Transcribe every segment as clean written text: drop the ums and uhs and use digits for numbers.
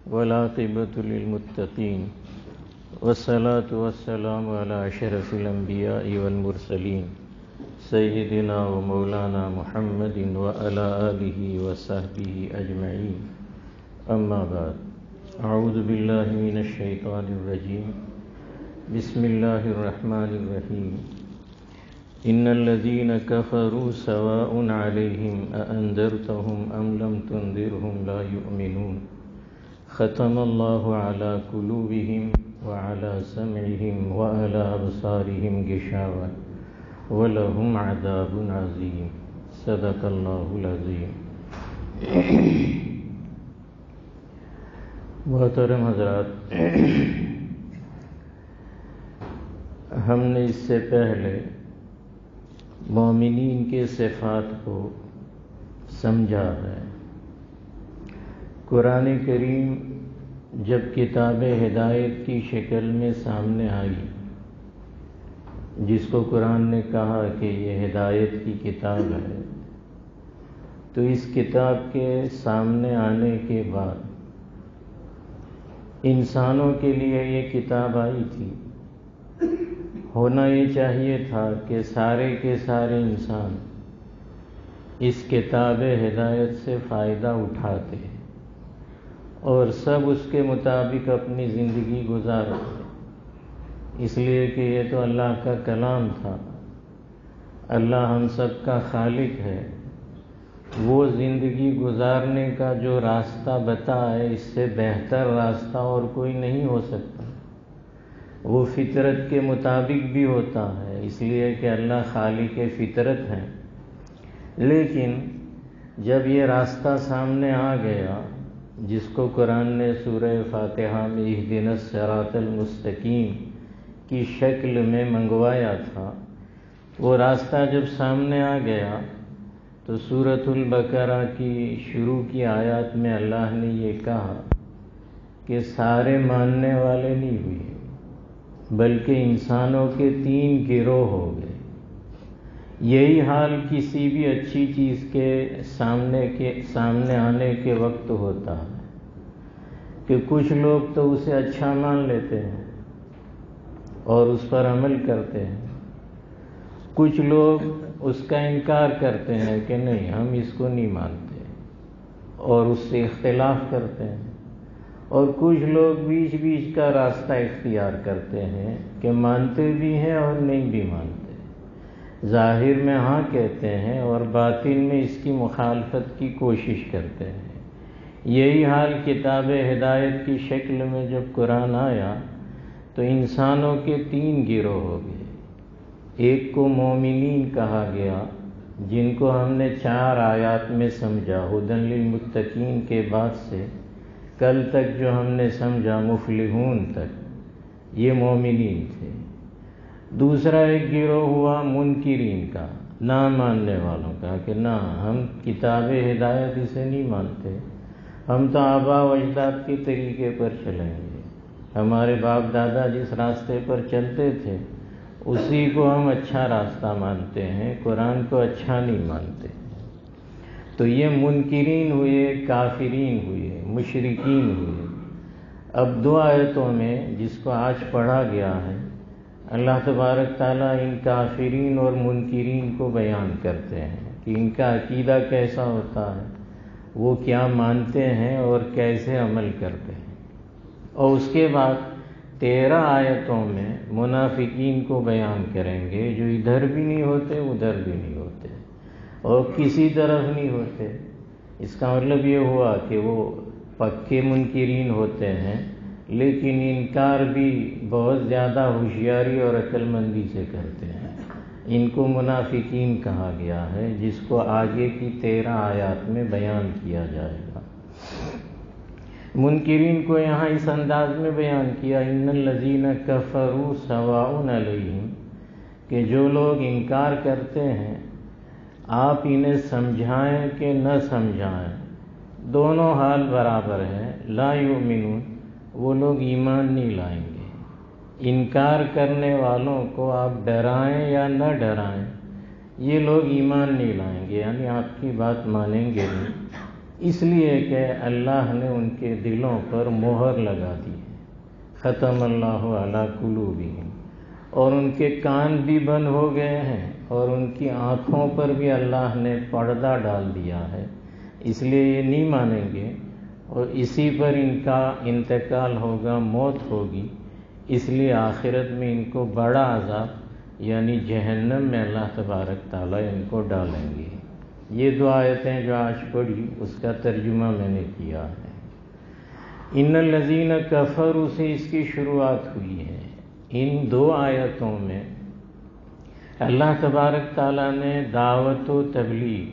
والعاقبة للمتقين والصلاة والسلام على أشرف الأنبياء والمرسلين سيدنا ومولانا محمد وعلى آله وصحبه أجمعين. أما بعد، أعوذ بالله من الشيطان الرجيم. بسم الله الرحمن الرحيم. إن الذين كفروا سواء عليهم أأنذرتهم أم لم تنذرهم لا يؤمنون. ختم الله على قلوبهم وعلى سمعهم وعلى أبصارهم غشاوة ولهم عذاب عظيم. صدق الله العظيم. محترم حضرات، ہم نے اس سے پہلے مومنین کے صفات کو سمجھا ہے. قرآن کریم جب کتاب ہدایت کی شکل میں سامنے آئی، جس کو قرآن نے کہا کہ یہ ہدایت کی کتاب ہے، تو اس کتاب کے سامنے آنے کے بعد انسانوں کے لیے یہ کتاب آئی تھی. ہونا یہ چاہیے تھا کہ سارے کے سارے انسان اس کتاب ہدایت سے فائدہ اٹھاتے اور سب اس کے مطابق اپنی زندگی گزارتے، اس لیے کہ یہ تو اللہ کا کلام تھا. اللہ ہم سب کا خالق ہے. وہ زندگی گزارنے کا جو راستہ بتائے، اس سے بہتر راستہ اور کوئی نہیں ہو سکتا. وہ فطرت کے مطابق بھی ہوتا ہے، اس لیے کہ اللہ خالق فطرت ہے. لیکن جب یہ راستہ سامنے آ گیا، جس کو قرآن نے سورہ فاتحہ میں اہدنا الصراط المستقیم کی شکل میں منگوایا تھا، وہ راستہ جب سامنے آ گیا تو سورۃ البقرہ کی شروع کی آیات میں اللہ نے یہ کہا کہ سارے ماننے والے نہیں ہوئے، بلکہ انسانوں کے 3 گروہ ہو گئے. یہی حال کسی بھی اچھی چیز کے سامنے آنے کے وقت ہوتا ہے کہ کچھ لوگ تو اسے اچھا مان لیتے ہیں اور اس پر عمل کرتے ہیں، کچھ لوگ اس کا انکار کرتے ہیں کہ نہیں، ہم اس کو نہیں مانتے اور اس سے اختلاف کرتے ہیں، اور کچھ لوگ بیچ بیچ کا راستہ اختیار کرتے ہیں کہ مانتے بھی ہیں اور نہیں بھی مانتے، ظاہر میں ہاں کہتے ہیں اور باطن میں اس کی مخالفت کی کوشش کرتے ہیں. یہی حال کتاب ہدایت کی شکل میں جب قرآن آیا تو انسانوں کے 3 گروہ ہو گئے. ایک کو مومنین کہا گیا، جن کو ہم نے 4 آیات میں سمجھا. ہدی للمتقین کے بعد سے کل تک جو ہم نے سمجھا مفلحون تک، یہ مومنین تھے. دوسرا ایک گروہ ہوا منکرین کا، نہ ماننے والوں کا، کہ نہ، ہم کتاب ہدایت اسے نہیں مانتے، ہم تو آبا و اجداد کے طریقے پر چلیں گے. ہمارے باپ دادا جس راستے پر چلتے تھے اسی کو ہم اچھا راستہ مانتے ہیں، قرآن کو اچھا نہیں مانتے. تو یہ منکرین ہوئے، کافرین ہوئے، مشرکین ہوئے. اب 2 آیتوں میں جس کو آج پڑھا گیا ہے، اللہ تبارک تعالیٰ ان کافرین اور منکرین کو بیان کرتے ہیں کہ ان کا عقیدہ کیسا ہوتا ہے، وہ کیا مانتے ہیں اور کیسے عمل کرتے ہیں. اور اس کے بعد 13 آیتوں میں منافقین کو بیان کریں گے، جو ادھر بھی نہیں ہوتے ادھر بھی نہیں ہوتے اور کسی طرف نہیں ہوتے. اس کا مطلب یہ ہوا کہ وہ پکے منکرین ہوتے ہیں، لیکن انکار بھی بہت زیادہ ہوشیاری اور عقل مندی سے کرتے ہیں. ان کو منافقین کہا گیا ہے، جس کو آگے کی 13 آیات میں بیان کیا جائے گا. منکرین کو یہاں اس انداز میں بیان کیا، ان الذین کفروا سواء علیہم، کہ جو لوگ انکار کرتے ہیں آپ انہیں سمجھائیں کہ نہ سمجھائیں، دونوں حال برابر ہیں. لا یؤمنون، وہ لوگ ایمان نہیں لائیں گے. انکار کرنے والوں کو آپ ڈرائیں یا نہ ڈرائیں، یہ لوگ ایمان نہیں لائیں گے، یعنی آپ کی بات مانیں گے نہیں. اس لیے کہ اللہ نے ان کے دلوں پر مہر لگا دی ہے، ختم اللہ علی قلوبہم، اور ان کے کان بھی بند ہو گئے ہیں اور ان کی آنکھوں پر بھی اللہ نے پردہ ڈال دیا ہے، اس لیے یہ نہیں مانیں گے اور اسی پر ان کا انتقال ہوگا، موت ہوگی، اس لیے آخرت میں ان کو بڑا عذاب یعنی جہنم میں اللہ تبارک تعالیٰ ان کو ڈالیں گے۔ یہ دو آیتیں جو آج پڑھی اس کا ترجمہ میں نے کیا ہے۔ ان الذین کفروا سے اس کی شروعات ہوئی ہے۔ ان دو آیتوں میں اللہ تبارک تعالیٰ نے دعوت و تبلیغ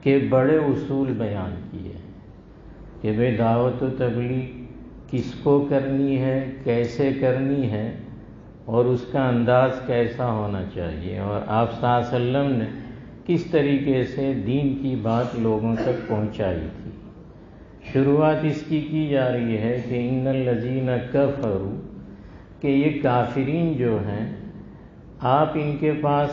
کے بڑے اصول بیان کیے ہیں کہ بھئی دعوت و تبلیغ کس کو کرنی ہے، کیسے کرنی ہے، اور اس کا انداز کیسا ہونا چاہیے، اور آپ صلی اللہ علیہ وسلم نے کس طریقے سے دین کی بات لوگوں تک پہنچائی تھی۔ شروعات اس کی جا رہی ہے کہ ان الذین کفروا، کہ یہ کافرین جو ہیں آپ ان کے پاس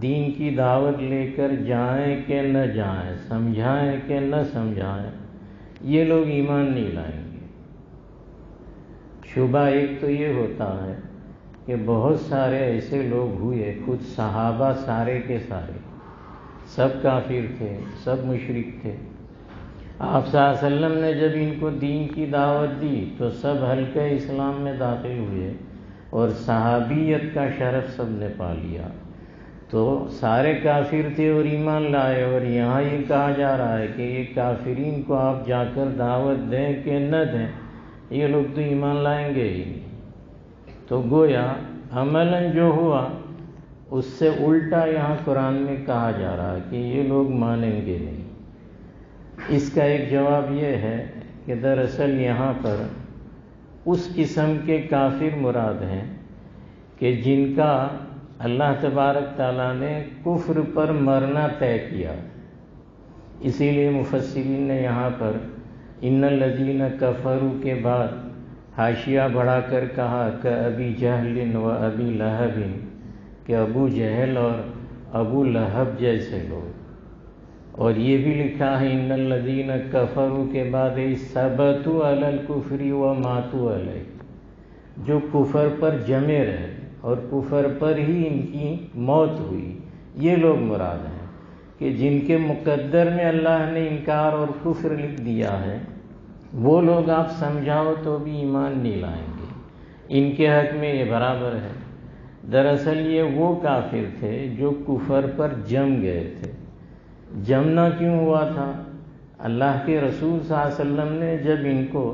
دین کی دعوت لے کر جائیں کہ نہ جائیں، سمجھائیں کہ نہ سمجھائیں، یہ لوگ ایمان نہیں لائیں گے۔ شبہ ایک تو یہ ہوتا ہے کہ بہت سارے ایسے لوگ ہوئے، خود صحابہ سارے کے سارے سب کافر تھے، سب مشرک تھے۔ آپ صلی اللہ علیہ وسلم نے جب ان کو دین کی دعوت دی تو سب حلقہ اسلام میں داخل ہوئے اور صحابیت کا شرف سب نے پا لیا۔ تو سارے کافر تھے اور ایمان لائے، اور یہاں یہ کہا جا رہا ہے کہ یہ کافرین کو آپ جا کر دعوت دیں کہ نہ دیں، یہ لوگ تو ایمان لائیں گے ہی نہیں۔ تو گویا عملاً جو ہوا اس سے الٹا یہاں قرآن میں کہا جا رہا ہے کہ یہ لوگ مانیں گے نہیں۔ اس کا ایک جواب یہ ہے کہ دراصل یہاں پر اس قسم کے کافر مراد ہیں کہ جن کا اللہ تبارک تعالیٰ نے کفر پر مرنا طے کیا۔ اسی لیے مفسرین نے یہاں پر ان الذین کفروا کے بعد حاشیہ بڑھا کر کہا کہ ابی جہل و ابی لہب، کہ ابو جہل اور ابو لہب جیسے لوگ، اور یہ بھی لکھا ہے ان الذین کفروا کے بعد ثبتوا علی الکفر و ماتوا علیہ، جو کفر پر جمے رہے اور کفر پر ہی ان کی موت ہوئی، یہ لوگ مراد ہیں کہ جن کے مقدر میں اللہ نے انکار اور کفر لکھ دیا ہے، وہ لوگ آپ سمجھاؤ تو بھی ایمان نہیں لائیں گے، ان کے حق میں یہ برابر ہے۔ دراصل یہ وہ کافر تھے جو کفر پر جم گئے تھے۔ جمنا کیوں ہوا تھا؟ اللہ کے رسول صلی اللہ علیہ وسلم نے جب ان کو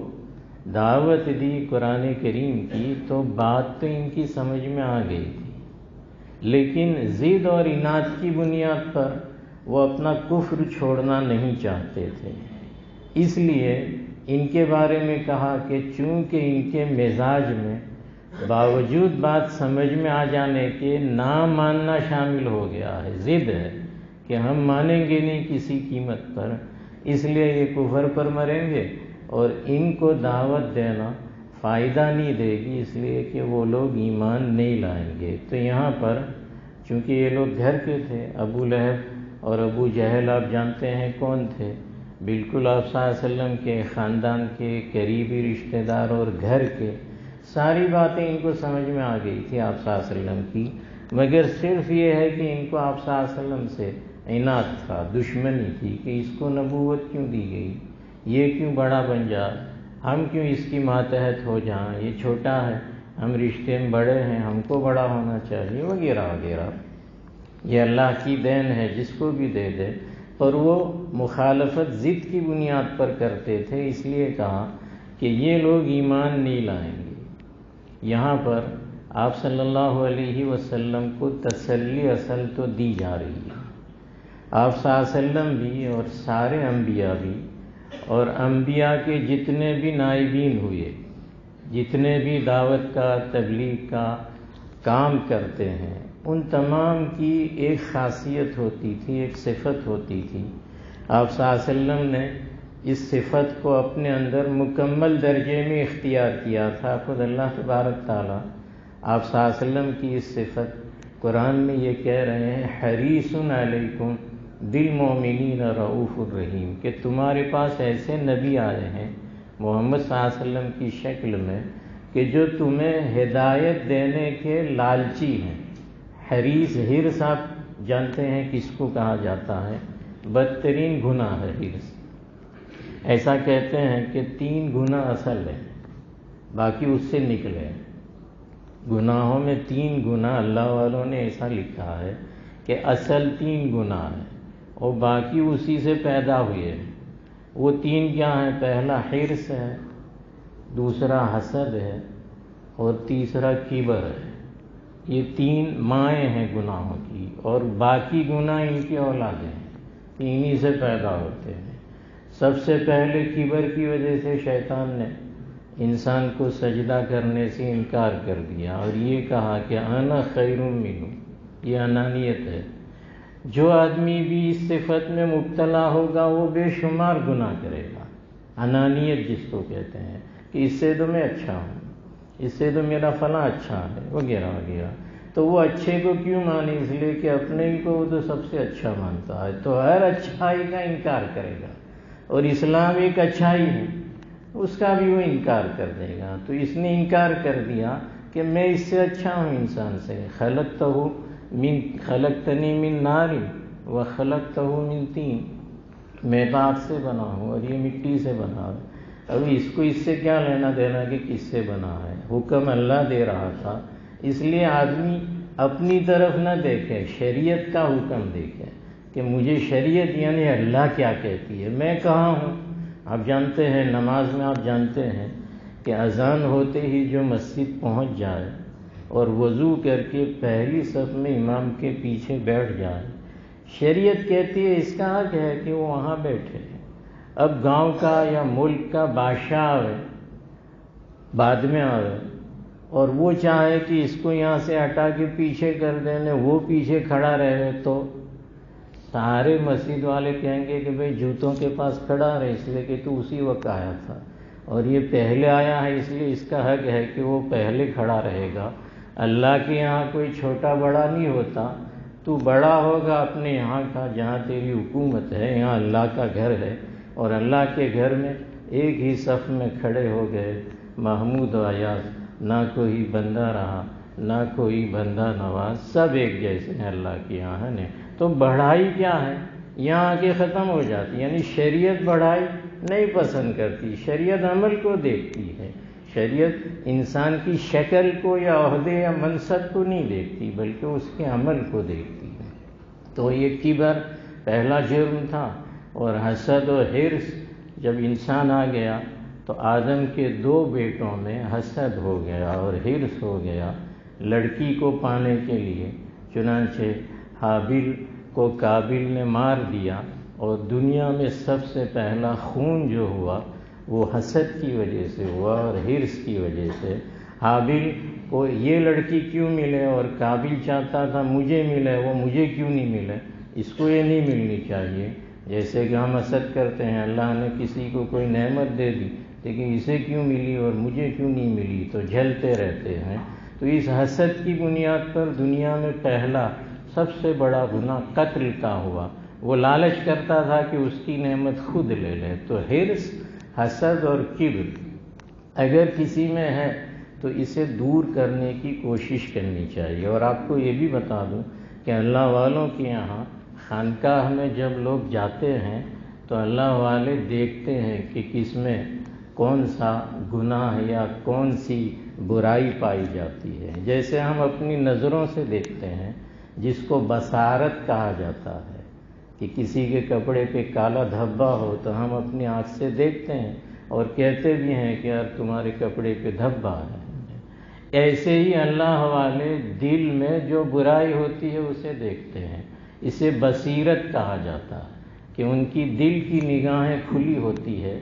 دعوت دی قرآن کریم کی تو بات تو ان کی سمجھ میں آ گئی تھی، لیکن ضد اور عناد کی بنیاد پر وہ اپنا کفر چھوڑنا نہیں چاہتے تھے۔ اس لیے ان کے بارے میں کہا کہ چونکہ ان کے مزاج میں باوجود بات سمجھ میں آ جانے کے نہ ماننا شامل ہو گیا ہے، ضد ہے کہ ہم مانیں گے نہیں کسی قیمت پر، اس لیے یہ کفر پر مریں گے، اور ان کو دعوت دینا فائدہ نہیں دے گی، اس لیے کہ وہ لوگ ایمان نہیں لائیں گے۔ تو یہاں پر چونکہ یہ لوگ گھر کے تھے، ابو لہب اور ابو جہل آپ جانتے ہیں کون تھے، بالکل آپ صلی اللہ علیہ وسلم کے خاندان کے قریبی رشتہ دار اور گھر کے، ساری باتیں ان کو سمجھ میں آ گئی تھی آپ صلی اللہ علیہ وسلم کی، مگر صرف یہ ہے کہ ان کو آپ صلی اللہ علیہ وسلم سے عناد تھا، دشمنی تھی کہ اس کو نبوت کیوں دی گئی، یہ کیوں بڑا بن جائے، ہم کیوں اس کی ماتحت ہو جائیں، یہ چھوٹا ہے، ہم رشتے میں بڑے ہیں، ہم کو بڑا ہونا چاہیے، وغیرہ وغیرہ۔ یہ اللہ کی دین ہے، جس کو بھی دے دے، اور وہ مخالفت ضد کی بنیاد پر کرتے تھے، اس لیے کہا کہ یہ لوگ ایمان نہیں لائیں گے۔ یہاں پر آپ صلی اللہ علیہ وسلم کو تسلی اصل تو دی جا رہی ہے۔ آپ صلی اللہ علیہ وسلم بھی اور سارے انبیاء بھی، اور انبیاء کے جتنے بھی نائبین ہوئے، جتنے بھی دعوت کا تبلیغ کا کام کرتے ہیں، ان تمام کی ایک خاصیت ہوتی تھی، ایک صفت ہوتی تھی۔ آپ صلی اللہ علیہ وسلم نے اس صفت کو اپنے اندر مکمل درجے میں اختیار کیا تھا۔ خود اللہ تبارک تعالیٰ آپ صلی اللہ علیہ وسلم کی اس صفت قرآن میں یہ کہہ رہے ہیں حریص علیکم بالمؤمنین رؤوف الرحیم، کہ تمہارے پاس ایسے نبی آئے ہیں محمد صلی اللہ علیہ وسلم کی شکل میں کہ جو تمہیں ہدایت دینے کے لالچی ہیں۔ حریص، حرص آپ جانتے ہیں کس کو کہا جاتا ہے؟ بدترین گناہ ہے حرص۔ ایسا کہتے ہیں کہ 3 گناہ اصل ہیں، باقی اس سے نکلے۔ گناہوں میں 3 گناہ اللہ والوں نے ایسا لکھا ہے کہ اصل 3 گناہ ہیں اور باقی اسی سے پیدا ہوئے ہیں۔ وہ 3 کیا ہیں؟ پہلا حرص ہے، دوسرا حسد ہے اور تیسرا کبر ہے۔ یہ 3 مائیں ہیں گناہوں کی، اور باقی گناہ ان کی اولادیں ہیں، انہی سے پیدا ہوتے ہیں۔ سب سے پہلے کبر کی وجہ سے شیطان نے انسان کو سجدہ کرنے سے انکار کر دیا اور یہ کہا کہ انا خیر منہ، یہ انانیت ہے۔ جو آدمی بھی اس صفت میں مبتلا ہوگا وہ بے شمار گناہ کرے گا۔ انانیت جس کو کہتے ہیں کہ اس سے تو میں اچھا ہوں، اس سے تو میرا فلاں اچھا ہے، وغیرہ وغیرہ۔ تو وہ اچھے کو کیوں مانے؟ اس لیے کہ اپنے ہی کو وہ تو سب سے اچھا مانتا ہے، تو ہر اچھائی کا انکار کرے گا۔ اور اسلام ایک اچھائی ہے، اس کا بھی وہ انکار کر دے گا۔ تو اس نے انکار کر دیا کہ میں اس سے اچھا ہوں انسان سے۔ خلقتنی من نار وخلقتہ من طین، میں تو آگ سے بنا ہوں اور یہ مٹی سے بنا ہے۔ اب اس کو اس سے کیا لینا دینا کہ کس سے بنا ہے؟ حکم اللہ دے رہا تھا، اس لیے آدمی اپنی طرف نہ دیکھے، شریعت کا حکم دیکھے کہ مجھے شریعت یعنی اللہ کیا کہتی ہے، میں کہاں ہوں۔ آپ جانتے ہیں نماز میں، آپ جانتے ہیں کہ اذان ہوتے ہی جو مسجد پہنچ جائے اور وضو کر کے پہلی صف میں امام کے پیچھے بیٹھ جائے، شریعت کہتی ہے اس کا حق ہے کہ وہ وہاں بیٹھے۔ اب گاؤں کا یا ملک کا بادشاہ آئے، بعد میں آئے، اور وہ چاہے کہ اس کو یہاں سے ہٹا کے پیچھے کر دینے، وہ پیچھے کھڑا رہے، تو سارے مسجد والے کہیں گے کہ بھئی جوتوں کے پاس کھڑا رہے، اس لیے کہ تو اسی وقت آیا تھا اور یہ پہلے آیا ہے، اس لیے اس کا حق ہے کہ وہ پہلے کھڑا رہے گا۔ اللہ کے یہاں کوئی چھوٹا بڑا نہیں ہوتا، تو بڑا ہوگا اپنے یہاں کا جہاں تیری حکومت ہے، یہاں اللہ کا گھر ہے، اور اللہ کے گھر میں ایک ہی صف میں کھڑے ہو گئے محمود و ایاز، نہ کوئی بندہ رہا نہ کوئی بندہ نواز، سب ایک جیسے ہیں اللہ کے یہاں نے۔ تو بڑھائی کیا ہے؟ یہاں آ کے ختم ہو جاتی، یعنی شریعت بڑھائی نہیں پسند کرتی، شریعت عمل کو دیکھتی ہے۔ شریعت انسان کی شکل کو یا عہدے یا منصب کو نہیں دیکھتی، بلکہ اس کے عمل کو دیکھتی ہے۔ تو یہ کبر پہلا جرم تھا، اور حسد و حرص جب انسان آ گیا تو آدم کے 2 بیٹوں میں حسد ہو گیا اور حرص ہو گیا لڑکی کو پانے کے لیے، چنانچہ حابیل کو قابیل نے مار دیا، اور دنیا میں سب سے پہلا خون جو ہوا وہ حسد کی وجہ سے ہوا اور حرص کی وجہ سے۔ حابیل کو یہ لڑکی کیوں ملے اور قابیل چاہتا تھا مجھے ملے، وہ مجھے کیوں نہیں ملے، اس کو یہ نہیں ملنی چاہیے۔ جیسے کہ ہم حسد کرتے ہیں، اللہ نے کسی کو کوئی نعمت دے دی لیکن اسے کیوں ملی اور مجھے کیوں نہیں ملی، تو جھلتے رہتے ہیں۔ تو اس حسد کی بنیاد پر دنیا میں پہلا سب سے بڑا گناہ قتل کا ہوا۔ وہ لالچ کرتا تھا کہ اس کی نعمت خود لے لے۔ تو حرص، حسد اور کبر اگر کسی میں ہے تو اسے دور کرنے کی کوشش کرنی چاہیے۔ اور آپ کو یہ بھی بتا دوں کہ اللہ والوں کے یہاں خانقاہ میں جب لوگ جاتے ہیں تو اللہ والے دیکھتے ہیں کہ کس میں کون سا گناہ یا کون سی برائی پائی جاتی ہے۔ جیسے ہم اپنی نظروں سے دیکھتے ہیں، جس کو بصارت کہا جاتا ہے، کہ کسی کے کپڑے پہ کالا دھبا ہو تو ہم اپنی آنکھ سے دیکھتے ہیں اور کہتے بھی ہیں کہ یار تمہارے کپڑے پہ دھبا ہے۔ ایسے ہی اللہ والے دل میں جو برائی ہوتی ہے اسے دیکھتے ہیں، اسے بصیرت کہا جاتا ہے، کہ ان کی دل کی نگاہیں کھلی ہوتی ہے،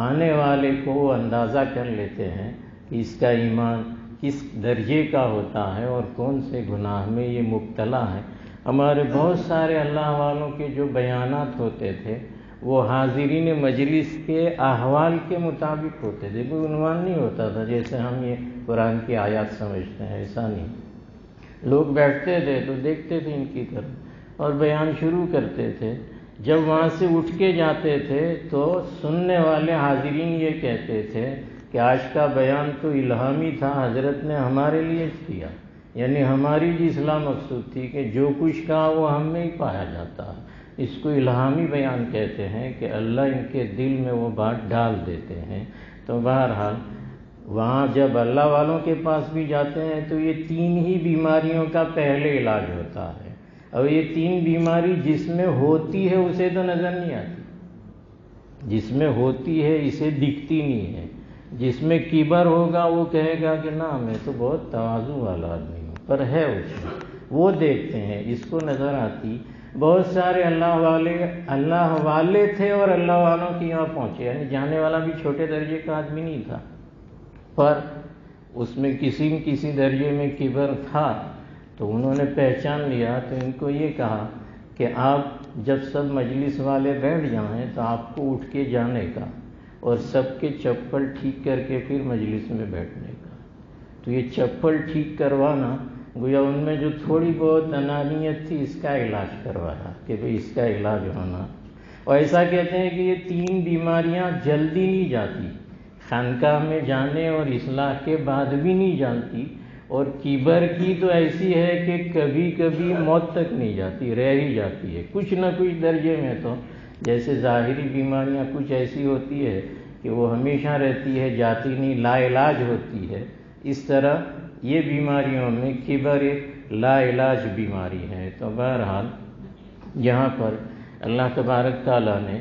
آنے والے کو وہ اندازہ کر لیتے ہیں کہ اس کا ایمان کس درجے کا ہوتا ہے اور کون سے گناہ میں یہ مبتلا ہے۔ ہمارے بہت سارے اللہ والوں کے جو بیانات ہوتے تھے وہ حاضرین مجلس کے احوال کے مطابق ہوتے تھے، کوئی عنوان نہیں ہوتا تھا جیسے ہم یہ قرآن کی آیات سمجھتے ہیں، ایسا نہیں۔ لوگ بیٹھتے تھے تو دیکھتے تھے ان کی طرف، اور بیان شروع کرتے تھے. جب وہاں سے اٹھ کے جاتے تھے تو سننے والے حاضرین یہ کہتے تھے کہ آج کا بیان تو الہامی تھا، حضرت نے ہمارے لیے کیا، یعنی ہماری بھی اصلاح مقصود تھی کہ جو کچھ کہا وہ ہم میں ہی پایا جاتا ہے. اس کو الہامی بیان کہتے ہیں کہ اللہ ان کے دل میں وہ بات ڈال دیتے ہیں. تو بہرحال وہاں جب اللہ والوں کے پاس بھی جاتے ہیں تو یہ 3 ہی بیماریوں کا پہلے علاج ہوتا ہے. اور یہ 3 بیماری جس میں ہوتی ہے اسے تو نظر نہیں آتی، جس میں ہوتی ہے اسے دکھتی نہیں ہے. جس میں کبر ہوگا وہ کہے گا کہ نا میں تو بہت تواضع والا آدمی ہوں، پر ہے اس میں، وہ دیکھتے ہیں، اس کو نظر آتی. بہت سارے اللہ والے تھے اور اللہ والوں کی یہاں پہنچے، یعنی جانے والا بھی چھوٹے درجے کا آدمی نہیں تھا، پر اس میں کسی درجے میں کبر تھا. تو انہوں نے پہچان لیا تو ان کو یہ کہا کہ آپ جب سب مجلس والے بیٹھ جائیں تو آپ کو اٹھ کے جانے کا اور سب کے چپل ٹھیک کر کے پھر مجلس میں بیٹھنے کا. تو یہ چپل ٹھیک کروانا گویا ان میں جو تھوڑی بہت انانیت تھی اس کا علاج کروایا کہ بھئی اس کا علاج ہونا. اور ایسا کہتے ہیں کہ یہ 3 بیماریاں جلدی نہیں جاتی، خانقاہ میں جانے اور اصلاح کے بعد بھی نہیں جانتی. اور کبر کی تو ایسی ہے کہ کبھی کبھی موت تک نہیں جاتی، رہ ہی جاتی ہے کچھ نہ کچھ درجے میں. تو جیسے ظاہری بیماریاں کچھ ایسی ہوتی ہے کہ وہ ہمیشہ رہتی ہے، جاتی نہیں، لا علاج ہوتی ہے، اس طرح یہ بیماریوں میں کبر ایک لا علاج بیماری ہے. تو بہرحال یہاں پر اللہ تبارک تعالیٰ نے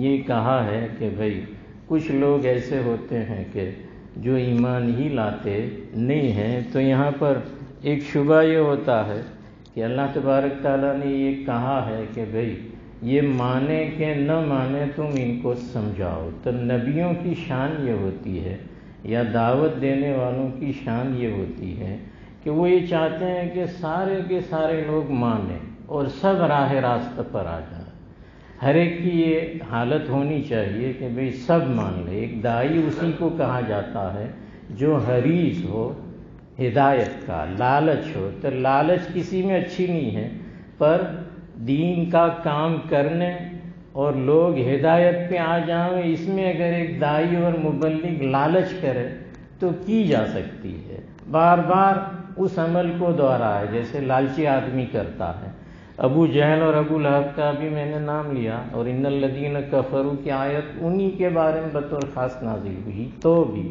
یہ کہا ہے کہ بھئی کچھ لوگ ایسے ہوتے ہیں کہ جو ایمان ہی لاتے نہیں ہیں. تو یہاں پر ایک شبہ یہ ہوتا ہے کہ اللہ تبارک تعالیٰ نے یہ کہا ہے کہ بھئی یہ مانے کہ نہ مانے تم ان کو سمجھاؤ. تو نبیوں کی شان یہ ہوتی ہے یا دعوت دینے والوں کی شان یہ ہوتی ہے کہ وہ یہ چاہتے ہیں کہ سارے کے سارے لوگ مانیں اور سب راہ راست پر آ جائیں. ہر ایک کی یہ حالت ہونی چاہیے کہ بھئی سب مان لے. ایک داعی اسی کو کہا جاتا ہے جو حریص ہو ہدایت کا، لالچ ہو. تو لالچ کسی میں اچھی نہیں ہے، پر دین کا کام کرنے اور لوگ ہدایت پہ آ جائیں اس میں اگر ایک داعی اور مبلغ لالچ کرے تو کی جا سکتی ہے. بار بار اس عمل کو دہرائے جیسے لالچی آدمی کرتا ہے. ابو جہل اور ابو لہب کا بھی میں نے نام لیا، اور ان الذین کفروا کی آیت انہی کے بارے میں بطور خاص نازل ہوئی. تو بھی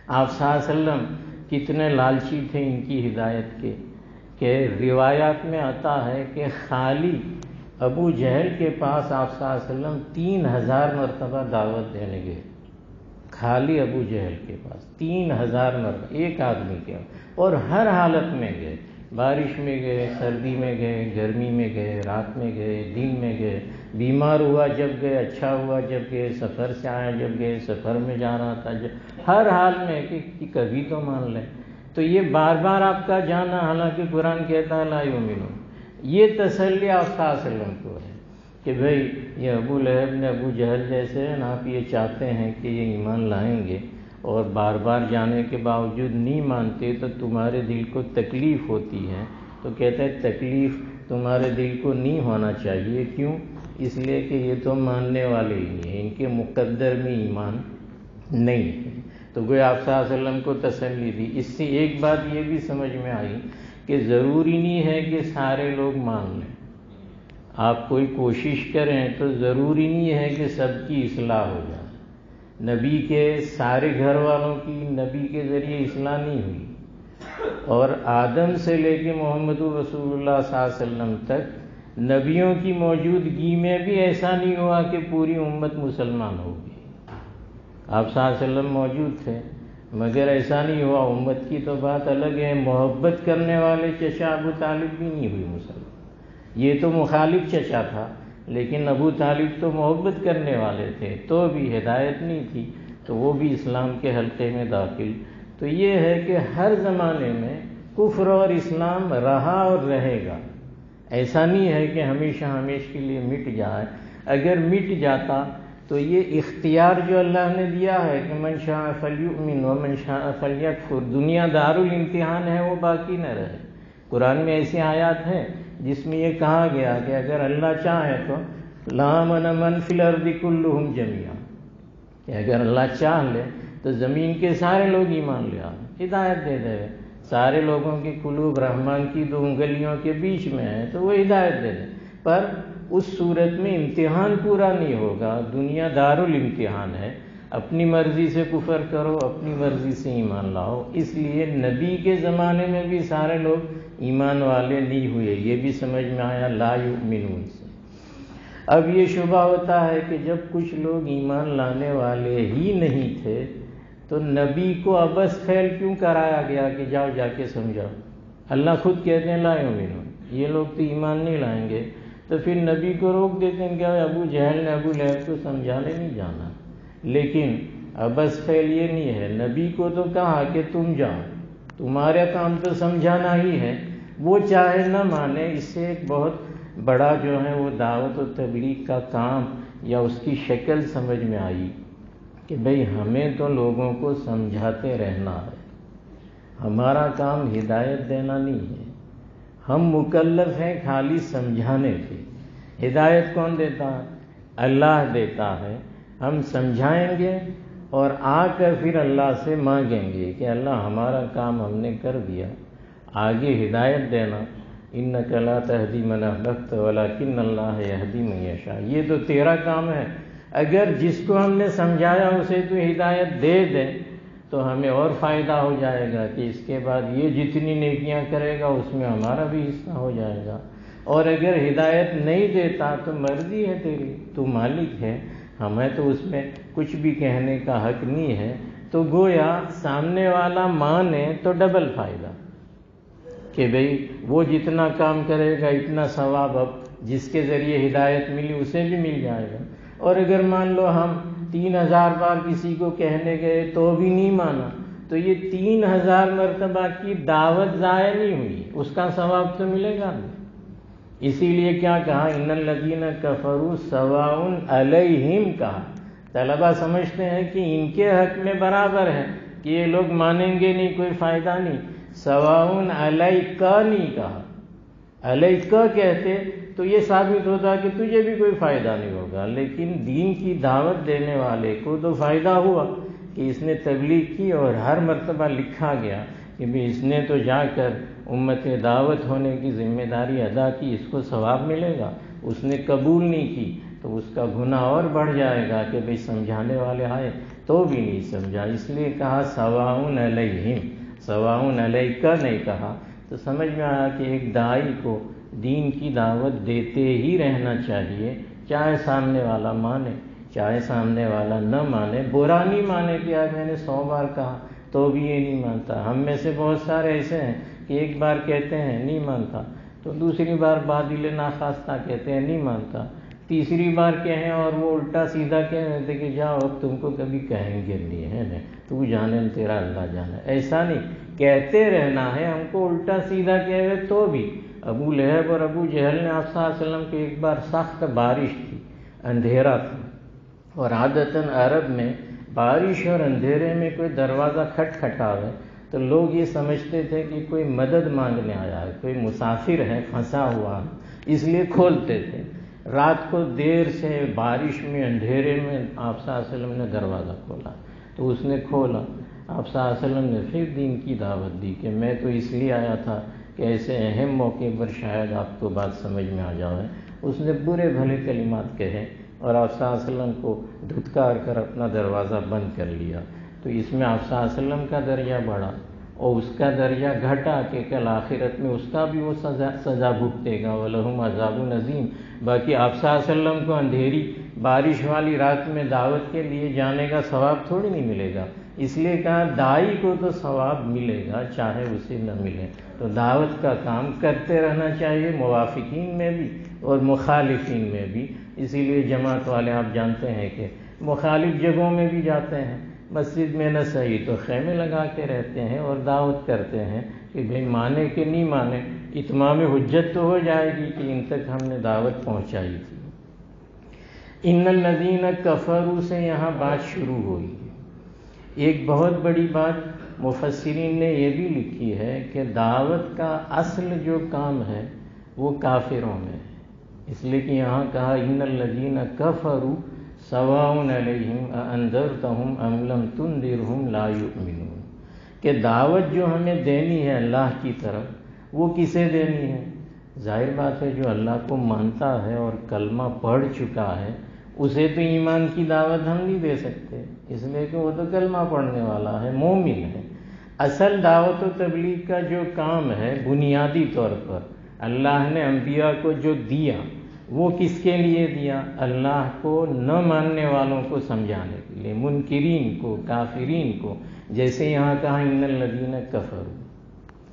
آپ صلی اللہ علیہ وسلم کتنے لالچی تھے ان کی ہدایت کے کہ روایات میں آتا ہے کہ خالی ابو جہل کے پاس آپ صلی اللہ علیہ وسلم 3000 مرتبہ دعوت دینے گئے. خالی ابو جہل کے پاس 3000 مرتبہ ایک آدمی کے، اور ہر حالت میں گئے. بارش میں گئے، سردی میں گئے، گرمی میں گئے، رات میں گئے، دن میں گئے، بیمار ہوا جب گئے، اچھا ہوا جب گئے، سفر سے آیا جب گئے، سفر میں جا رہا تھا ہر حال میں کہ کبھی تو مان لیں. تو یہ بار بار آپ کا جانا، حالانکہ قرآن کہتا ہے لا یؤمنون، یہ تسلی آپ صلی اللہ علیہ وسلم کو ہے کہ بھئی یہ ابو لہب نے ابو جہل جیسے ہیں نا، آپ یہ چاہتے ہیں کہ یہ ایمان لائیں گے اور بار بار جانے کے باوجود نہیں مانتے تو تمہارے دل کو تکلیف ہوتی ہے. تو کہتا ہے تکلیف تمہارے دل کو نہیں ہونا چاہیے. کیوں؟ اس لیے کہ یہ تو ماننے والے ہی نہیں ہیں، ان کے مقدر میں ایمان نہیں ہے. تو گویا آپ صلی اللہ علیہ وسلم کو تسلی دی. اس سے ایک بات یہ بھی سمجھ میں آئی کہ ضروری نہیں ہے کہ سارے لوگ مان لیں. آپ کوئی کوشش کریں تو ضروری نہیں ہے کہ سب کی اصلاح ہو جائے. نبی کے سارے گھر والوں کی نبی کے ذریعے اصلاح نہیں ہوئی، اور آدم سے لے کے محمد رسول اللہ صلی اللہ علیہ وسلم تک نبیوں کی موجودگی میں بھی ایسا نہیں ہوا کہ پوری امت مسلمان ہو گئی. آپ صلی اللہ علیہ وسلم موجود تھے مگر ایسا نہیں ہوا. امت کی تو بات الگ ہے، محبت کرنے والے چچا ابو طالب بھی نہیں ہوئی مسلمان. یہ تو مخالف چچا تھا، لیکن ابو طالب تو محبت کرنے والے تھے، تو بھی ہدایت نہیں تھی تو وہ بھی اسلام کے حلقے میں داخل. تو یہ ہے کہ ہر زمانے میں کفر اور اسلام رہا اور رہے گا. ایسا نہیں ہے کہ ہمیشہ ہمیشہ کے لیے مٹ جائے. اگر مٹ جاتا تو یہ اختیار جو اللہ نے دیا ہے کہ من شاء فلیؤمن ومن شاء فلیکفر، دنیا دار الامتحان ہے، وہ باقی نہ رہے. قرآن میں ایسی آیات ہیں جس میں یہ کہا گیا کہ اگر اللہ چاہے تو لآمن من فی الارض کلہم جمیعا، کہ اگر اللہ چاہ لے تو زمین کے سارے لوگ ایمان لے آئیں، ہدایت دے دے۔ سارے لوگوں کے قلوب رحمان کی 2 انگلیوں کے بیچ میں ہے تو وہ ہدایت دے دے، پر اس صورت میں امتحان پورا نہیں ہوگا۔ دنیا دارالامتحان ہے، اپنی مرضی سے کفر کرو، اپنی مرضی سے ایمان لاؤ۔ اس لیے نبی کے زمانے میں بھی سارے لوگ ایمان والے نہیں ہوئے، یہ بھی سمجھ میں آیا لا یؤمنون سے۔ اب یہ شبہ ہوتا ہے کہ جب کچھ لوگ ایمان لانے والے ہی نہیں تھے تو نبی کو ابس فعل کیوں کرایا گیا کہ جاؤ جا کے سمجھاؤ؟ اللہ خود کہتے ہیں لا یؤمنون، یہ لوگ تو ایمان نہیں لائیں گے، تو پھر نبی کو روک دیتے ہیں کہ ابو جہل نے ابو لہب کو سمجھانے نہیں جانا۔ لیکن ابس فعل یہ نہیں ہے، نبی کو تو کہا کہ تم جاؤ، تمہارا کام تو سمجھانا ہی ہے، وہ چاہے نہ مانے۔ اس سے ایک بہت بڑا جو ہے وہ دعوت و تبلیغ کا کام یا اس کی شکل سمجھ میں آئی کہ بھئی ہمیں تو لوگوں کو سمجھاتے رہنا ہے، ہمارا کام ہدایت دینا نہیں ہے، ہم مکلف ہیں خالی سمجھانے کے۔ ہدایت کون دیتا ہے؟ اللہ دیتا ہے۔ ہم سمجھائیں گے اور آ کر پھر اللہ سے مانگیں گے کہ اللہ ہمارا کام ہم نے کر دیا، آگے ہدایت دینا۔ انک لا تہدی من احببت ولکن اللہ یہدی من یشاء، یہ تو تیرا کام ہے۔ اگر جس کو ہم نے سمجھایا اسے تو ہدایت دے دے تو ہمیں اور فائدہ ہو جائے گا کہ اس کے بعد یہ جتنی نیکیاں کرے گا اس میں ہمارا بھی حصہ ہو جائے گا، اور اگر ہدایت نہیں دیتا تو مرضی ہے تیری، تو مالک ہے، ہمیں تو اس میں کچھ بھی کہنے کا حق نہیں ہے۔ تو گویا سامنے والا مانے تو ڈبل فائدہ کہ بھئی وہ جتنا کام کرے گا اتنا ثواب اب جس کے ذریعے ہدایت ملی اسے بھی مل جائے گا۔ اور اگر مان لو ہم 3000 بار کسی کو کہنے گئے تو بھی نہیں مانا تو یہ 3000 مرتبہ کی دعوت ضائع نہیں ہوئی، اس کا ثواب تو ملے گا نہیں۔ اسی لیے کیا کہا؟ ان الذین کفروا سواء علیہم کہا۔ طلبہ سمجھتے ہیں کہ ان کے حق میں برابر ہے کہ یہ لوگ مانیں گے نہیں، کوئی فائدہ نہیں، سواء علیک نہیں کہا۔ علیک کہتے تو یہ ثابت ہوتا کہ تجھے بھی کوئی فائدہ نہیں ہوگا، لیکن دین کی دعوت دینے والے کو تو فائدہ ہوا کہ اس نے تبلیغ کی، اور ہر مرتبہ لکھا گیا کہ بھی اس نے تو جا کر امت دعوت ہونے کی ذمہ داری ادا کی، اس کو ثواب ملے گا۔ اس نے قبول نہیں کی تو اس کا گناہ اور بڑھ جائے گا کہ بھئی سمجھانے والے آئے تو بھی نہیں سمجھا۔ اس لیے کہا سواء علیہم، سواء علیک نہیں کہا۔ تو سمجھ میں آیا کہ ایک داعی کو دین کی دعوت دیتے ہی رہنا چاہیے، چاہے سامنے والا مانے چاہے سامنے والا نہ مانے۔ برا نہیں مانے کہ یار میں نے 100 بار کہا تو بھی یہ نہیں مانتا۔ ہم میں سے بہت سارے ایسے ہیں کہ ایک بار کہتے ہیں نہیں مانتا، تو دوسری بار بادل ناخواستہ کہتے ہیں نہیں مانتا، تیسری بار کہیں اور وہ الٹا سیدھا کہہ رہے تھے کہ جاؤ اب تم کو کبھی کہیں گے نہیں ہے، تو جانے تیرا اللہ جانے۔ ایسا نہیں، کہتے رہنا ہے ہم کو، الٹا سیدھا کہہ رہے تو بھی۔ ابو لہب اور ابو جہل نے آپ صلی اللہ علیہ وسلم کی ایک بار سخت بارش تھی، اندھیرا تھا، اور عادتاً عرب میں بارش اور اندھیرے میں کوئی دروازہ کھٹکھٹاوے تو لوگ یہ سمجھتے تھے کہ کوئی مدد مانگنے آیا ہے، کوئی مسافر ہے پھنسا ہوا، اس لیے کھولتے تھے۔ رات کو دیر سے بارش میں اندھیرے میں آپ صلی اللہ علیہ وسلم نے دروازہ کھولا، تو اس نے کھولا، آپ صلی اللہ علیہ وسلم نے پھر دین کی دعوت دی کہ میں تو اس لیے آیا تھا کہ ایسے اہم موقع پر شاید آپ کو بات سمجھ میں آ جائے۔ اس نے برے بھلے کلمات کہے اور آپ صلی اللہ علیہ وسلم کو دھتکار کر اپنا دروازہ بند کر لیا۔ تو اس میں آپ صلی اللہ علیہ وسلم کا درجہ بڑھا اور اس کا درجہ گھٹا کہ کل آخرت میں اس کا بھی وہ سزا بھگتے گا، وَلَهُمْ عَذَابٌ عَظِيمٌ۔ باقی آپ صلی اللہ علیہ وسلم کو اندھیری بارش والی رات میں دعوت کے لیے جانے کا ثواب تھوڑی نہیں ملے گا، اس لیے کہا داعی کو تو ثواب ملے گا چاہے اسے نہ ملے۔ تو دعوت کا کام کرتے رہنا چاہیے، موافقین میں بھی اور مخالفین میں بھی۔ اسی لیے جماعت والے آپ جانتے ہیں کہ مخالف جگہوں میں بھی جاتے ہیں، مسجد میں نہ صحیح تو خیمے لگا کے رہتے ہیں اور دعوت کرتے ہیں کہ بھئی مانے کہ نہیں مانے، اتمام حجت تو ہو جائے گی کہ ان تک ہم نے دعوت پہنچائی تھی۔ ان الذین کفروا سے یہاں بات شروع ہوئی۔ ایک بہت بڑی بات مفسرین نے یہ بھی لکھی ہے کہ دعوت کا اصل جو کام ہے وہ کافروں میں ہے۔ اس لیے کہ یہاں کہا ان الذین کفروا سواء علیہم اانذرتہم ام لم تنذرہم لا یؤمنون، کہ دعوت جو ہمیں دینی ہے اللہ کی طرف وہ کسے دینی ہے؟ ظاہر بات ہے جو اللہ کو مانتا ہے اور کلمہ پڑھ چکا ہے اسے تو ایمان کی دعوت ہم نہیں دے سکتے، اس لیے کہ وہ تو کلمہ پڑھنے والا ہے، مومن ہے۔ اصل دعوت و تبلیغ کا جو کام ہے بنیادی طور پر اللہ نے انبیاء کو جو دیا وہ کس کے لیے دیا؟ اللہ کو نہ ماننے والوں کو سمجھانے کے لیے، منکرین کو، کافرین کو، جیسے یہاں کہا ان الذین کفروا۔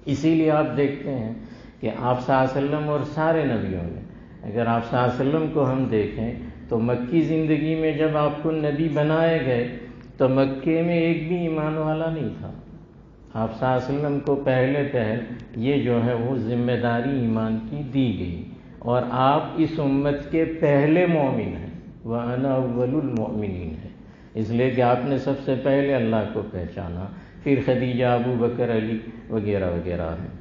اسی لیے آپ دیکھتے ہیں کہ آپ صلی اللہ علیہ وسلم اور سارے نبیوں میں، اگر آپ صلی اللہ علیہ وسلم کو ہم دیکھیں تو مکی زندگی میں جب آپ کو نبی بنائے گئے تو مکے میں ایک بھی ایمان والا نہیں تھا۔ آپ صلی اللہ علیہ وسلم کو پہلے یہ جو ہے وہ ذمہ داری ایمان کی دی گئی، اور آپ اس امت کے پہلے مومن ہیں، وَأَنَا أَوَّلُ الْمُؤْمِنِينَ ہے، اس لیے کہ آپ نے سب سے پہلے اللہ کو پہچانا، پھر خدیجہ، ابو بکر، علی وغیرہ وغیرہ ہیں۔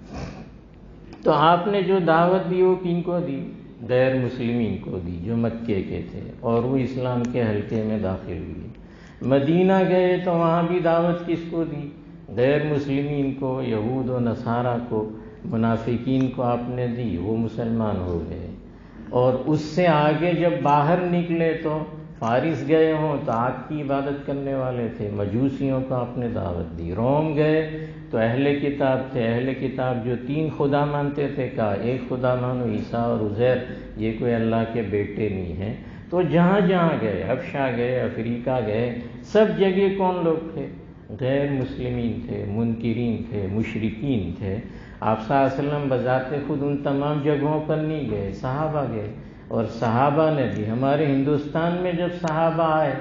تو آپ نے جو دعوت دی وہ کن کو دی؟ غیر مسلمین کو دی جو مکے کے تھے، اور وہ اسلام کے حلقے میں داخل ہوئے۔ مدینہ گئے تو وہاں بھی دعوت کس کو دی؟ غیر مسلمین کو، یہود و نصارہ کو، منافقین کو آپ نے دی، وہ مسلمان ہو گئے۔ اور اس سے آگے جب باہر نکلے تو فارس گئے ہوں تو آگ کی عبادت کرنے والے تھے، مجوسیوں کو آپ نے دعوت دی۔ روم گئے تو اہل کتاب تھے، اہل کتاب جو 3 خدا مانتے تھے، کہا ایک خدا مانو، عیسیٰ اور عزیر یہ کوئی اللہ کے بیٹے نہیں ہیں۔ تو جہاں جہاں گئے، حبشہ گئے، افریقہ گئے، سب جگہ کون لوگ تھے؟ غیر مسلمین تھے، منکرین تھے، مشرکین تھے۔ آپ صلی اللہ علیہ وسلم بذات خود ان تمام جگہوں پر نہیں گئے، صحابہ گئے، اور صحابہ نے بھی۔ ہمارے ہندوستان میں جب صحابہ آئے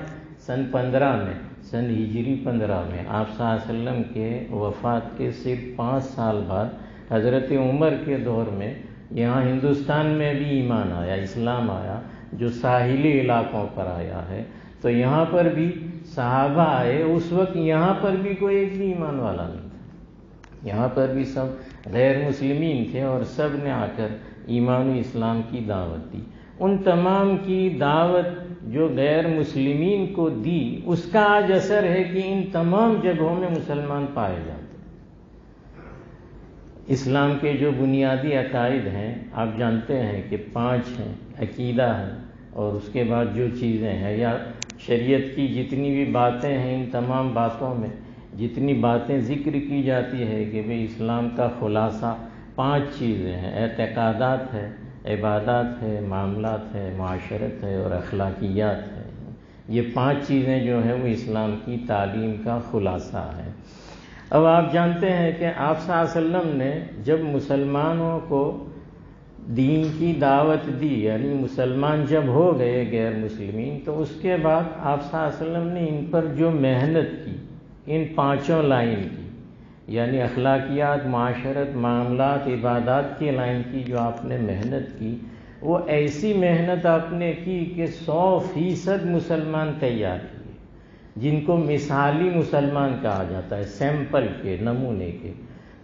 سن 15 میں، سن ہجری 15 میں، آپ صلی اللہ علیہ وسلم کے وفات کے صرف 5 سال بعد حضرت عمر کے دور میں یہاں ہندوستان میں بھی ایمان آیا، اسلام آیا، جو ساحلی علاقوں پر آیا ہے۔ تو یہاں پر بھی صحابہ آئے، اس وقت یہاں پر بھی کوئی ایک بھی ایمان والا نہیں تھا، یہاں پر بھی سب غیر مسلمین تھے، اور سب نے آ کر ایمان و اسلام کی دعوت دی۔ ان تمام کی دعوت جو غیر مسلمین کو دی، اس کا آج اثر ہے کہ ان تمام جگہوں میں مسلمان پائے جاتے ہیں۔ اسلام کے جو بنیادی عقائد ہیں آپ جانتے ہیں کہ 5 ہیں، عقیدہ ہے، اور اس کے بعد جو چیزیں ہیں یا شریعت کی جتنی بھی باتیں ہیں، ان تمام باتوں میں جتنی باتیں ذکر کی جاتی ہے کہ بھئی اسلام کا خلاصہ 5 چیزیں ہیں، اعتقادات ہے، عبادات ہے، معاملات ہے، معاشرت ہے، اور اخلاقیات ہے۔ یہ 5 چیزیں جو ہیں وہ اسلام کی تعلیم کا خلاصہ ہے۔ اب آپ جانتے ہیں کہ آپ صلی اللہ علیہ وسلم نے جب مسلمانوں کو دین کی دعوت دی، یعنی مسلمان جب ہو گئے غیر مسلمین، تو اس کے بعد آپ صلی اللہ علیہ وسلم نے ان پر جو محنت کی، ان 5 لائن کی، یعنی اخلاقیات، معاشرت، معاملات، عبادات کی لائن کی جو آپ نے محنت کی، وہ ایسی محنت آپ نے کی کہ 100% مسلمان تیار کیے، جن کو مثالی مسلمان کہا جاتا ہے، سیمپل کے، نمونے کے۔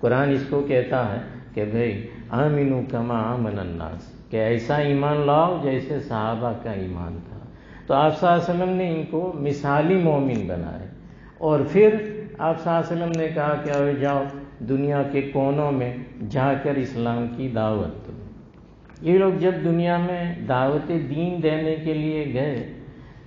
قرآن اس کو کہتا ہے کہ بھئی آمنو کما آمن الناس، کہ ایسا ایمان لاؤ جیسے صحابہ کا ایمان تھا۔ تو آپ صلی اللہ علیہ وسلم نے ان کو مثالی مومن بنائے، اور پھر آپ صلی اللہ علیہ وسلم نے کہا کہ اب جاؤ دنیا کے کونوں میں جا کر اسلام کی دعوت دو۔ یہ لوگ جب دنیا میں دعوت دین دینے کے لیے گئے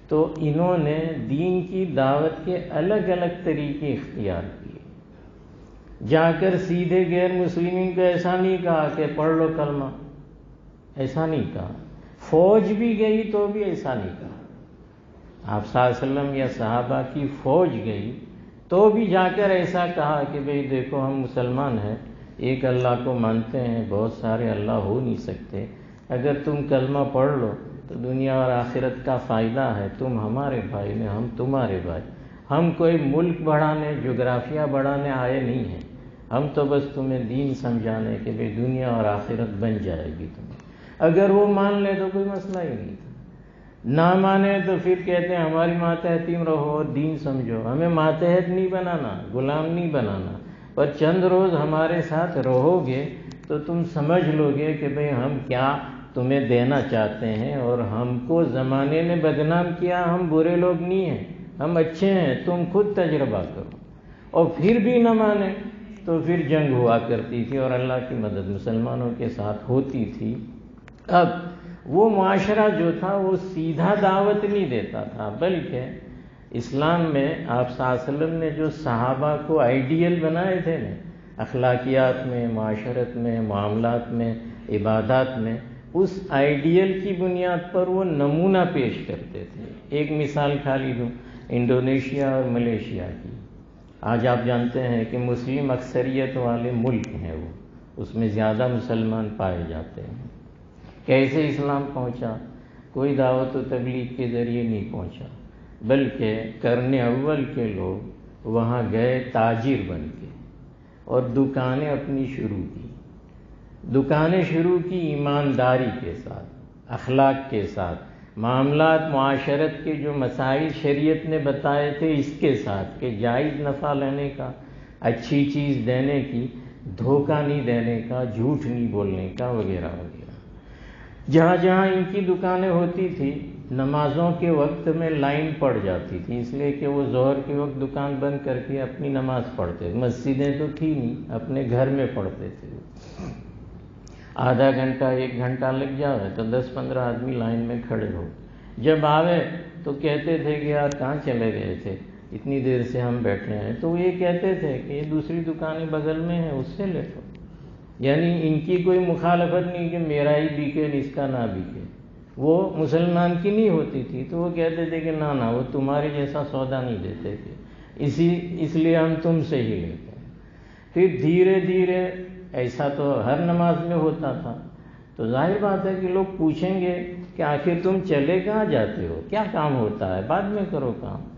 تو انہوں نے دین کی دعوت کے الگ الگ طریقے اختیار کیے۔ جا کر سیدھے غیر مسلمین کو ایسا نہیں کہا کہ پڑھ لو کلمہ، ایسا نہیں کہا۔ فوج بھی گئی تو بھی ایسا نہیں کہا۔ آپ صلی اللہ علیہ وسلم یا صحابہ کی فوج گئی تو بھی جا کر ایسا کہا کہ بھئی دیکھو ہم مسلمان ہیں، ایک اللہ کو مانتے ہیں، بہت سارے اللہ ہو نہیں سکتے، اگر تم کلمہ پڑھ لو تو دنیا اور آخرت کا فائدہ ہے، تم ہمارے بھائی میں، ہم تمہارے بھائی۔ ہم کوئی ملک بڑھانے، جغرافیہ بڑھانے آئے نہیں ہیں، ہم تو بس تمہیں دین سمجھانے کہ بھئی دنیا اور آخرت بن جائے گی تمہیں۔ اگر وہ مان لے تو کوئی مسئلہ ہی نہیں تھا، نہ مانے تو پھر کہتے ہیں ہماری ماتحتیم رہو اور دین سمجھو۔ ہمیں ماتحت نہیں بنانا، غلام نہیں بنانا، پر چند روز ہمارے ساتھ رہو گے تو تم سمجھ لو گے کہ بھئی ہم کیا تمہیں دینا چاہتے ہیں، اور ہم کو زمانے نے بدنام کیا، ہم برے لوگ نہیں ہیں، ہم اچھے ہیں، تم خود تجربہ کرو۔ اور پھر بھی نہ مانے تو پھر جنگ ہوا کرتی تھی، اور اللہ کی مدد مسلمانوں کے ساتھ ہوتی تھی۔ اب وہ معاشرہ جو تھا وہ سیدھا دعوت نہیں دیتا تھا، بلکہ اسلام میں آپ صلی اللہ علیہ وسلم نے جو صحابہ کو آئیڈیل بنائے تھے نا، اخلاقیات میں، معاشرت میں، معاملات میں، عبادات میں، اس آئیڈیل کی بنیاد پر وہ نمونہ پیش کرتے تھے۔ ایک مثال خالی دوں، انڈونیشیا اور ملیشیا کی۔ آج آپ جانتے ہیں کہ مسلم اکثریت والے ملک ہیں، وہ اس میں زیادہ مسلمان پائے جاتے ہیں۔ کیسے اسلام پہنچا؟ کوئی دعوت و تبلیغ کے ذریعے نہیں پہنچا، بلکہ قرن اول کے لوگ وہاں گئے تاجر بن کے، اور دکانیں اپنی شروع کی، دکانیں شروع کی ایمانداری کے ساتھ، اخلاق کے ساتھ، معاملات معاشرت کے جو مسائل شریعت نے بتائے تھے اس کے ساتھ، کہ جائز نفع لینے کا، اچھی چیز دینے کی، دھوکہ نہیں دینے کا، جھوٹ نہیں بولنے کا، وغیرہ وغیرہ۔ جہاں جہاں ان کی دکانیں ہوتی تھی، نمازوں کے وقت میں لائن پڑ جاتی تھی، اس لیے کہ وہ ظہر کے وقت دکان بند کر کے اپنی نماز پڑھتے، مسجدیں تو تھی نہیں، اپنے گھر میں پڑھتے تھے۔ آدھا گھنٹہ 1 گھنٹہ لگ جاوے تو 10-15 آدمی لائن میں کھڑے ہو، جب آوے تو کہتے تھے کہ یار کہاں چلے گئے تھے، اتنی دیر سے ہم بیٹھے ہیں، تو وہ یہ کہتے تھے کہ یہ دوسری دکانیں بغل میں ہیں، اس سے لے لو۔ یعنی ان کی کوئی مخالفت نہیں کہ میرا ہی بکے اس کا نہ بکے، وہ مسلمان کی نہیں ہوتی تھی، تو وہ کہتے تھے کہ نہ وہ تمہارے جیسا سودا نہیں دیتے تھے، اس لیے ہم تم سے ہی لیتے ہیں۔ پھر دھیرے دھیرے، ایسا تو ہر نماز میں ہوتا تھا، تو ظاہر بات ہے کہ لوگ پوچھیں گے کہ آخر تم چلے کہاں جاتے ہو، کیا کام ہوتا ہے، بعد میں کرو کام۔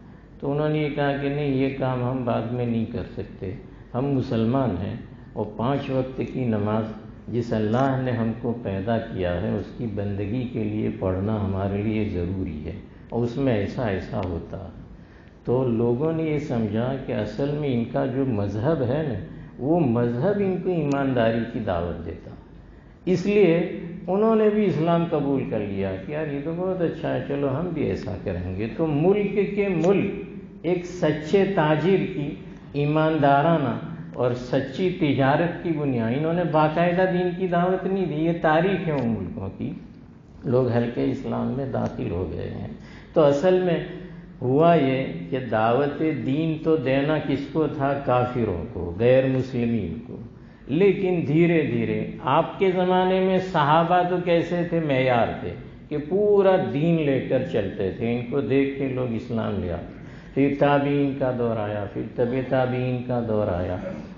تو انہوں نے یہ کہا کہ نہیں، یہ کام ہم بعد میں نہیں کر سکتے، ہم مسلمان ہیں، اور 5 وقت کی نماز جس اللہ نے ہم کو پیدا کیا ہے اس کی بندگی کے لیے پڑھنا ہمارے لیے ضروری ہے، اور اس میں ایسا ایسا ہوتا ہے۔ تو لوگوں نے یہ سمجھا کہ اصل میں ان کا جو مذہب ہے نا، وہ مذہب ان کو ایمانداری کی دعوت دیتا، اس لیے انہوں نے بھی اسلام قبول کر لیا کہ یار یہ تو بہت اچھا ہے، چلو ہم بھی ایسا کریں گے۔ تو ملک کے ملک ایک سچے تاجر کی ایماندارانہ اور سچی تجارت کی بنیاد، انہوں نے باقاعدہ دین کی دعوت نہیں دی، یہ تاریخ ہے ان ملکوں کی، لوگ ہلکے اسلام میں داخل ہو گئے ہیں۔ تو اصل میں ہوا یہ کہ دعوت دین تو دینا کس کو تھا؟ کافروں کو، غیر مسلمین کو، لیکن دھیرے دھیرے آپ کے زمانے میں صحابہ تو کیسے تھے؟ معیار تھے کہ پورا دین لے کر چلتے تھے، ان کو دیکھ کے لوگ اسلام لے آتے۔ پھر تابعین کا دور آیا، پھر تبع تابعین کا دور آیا،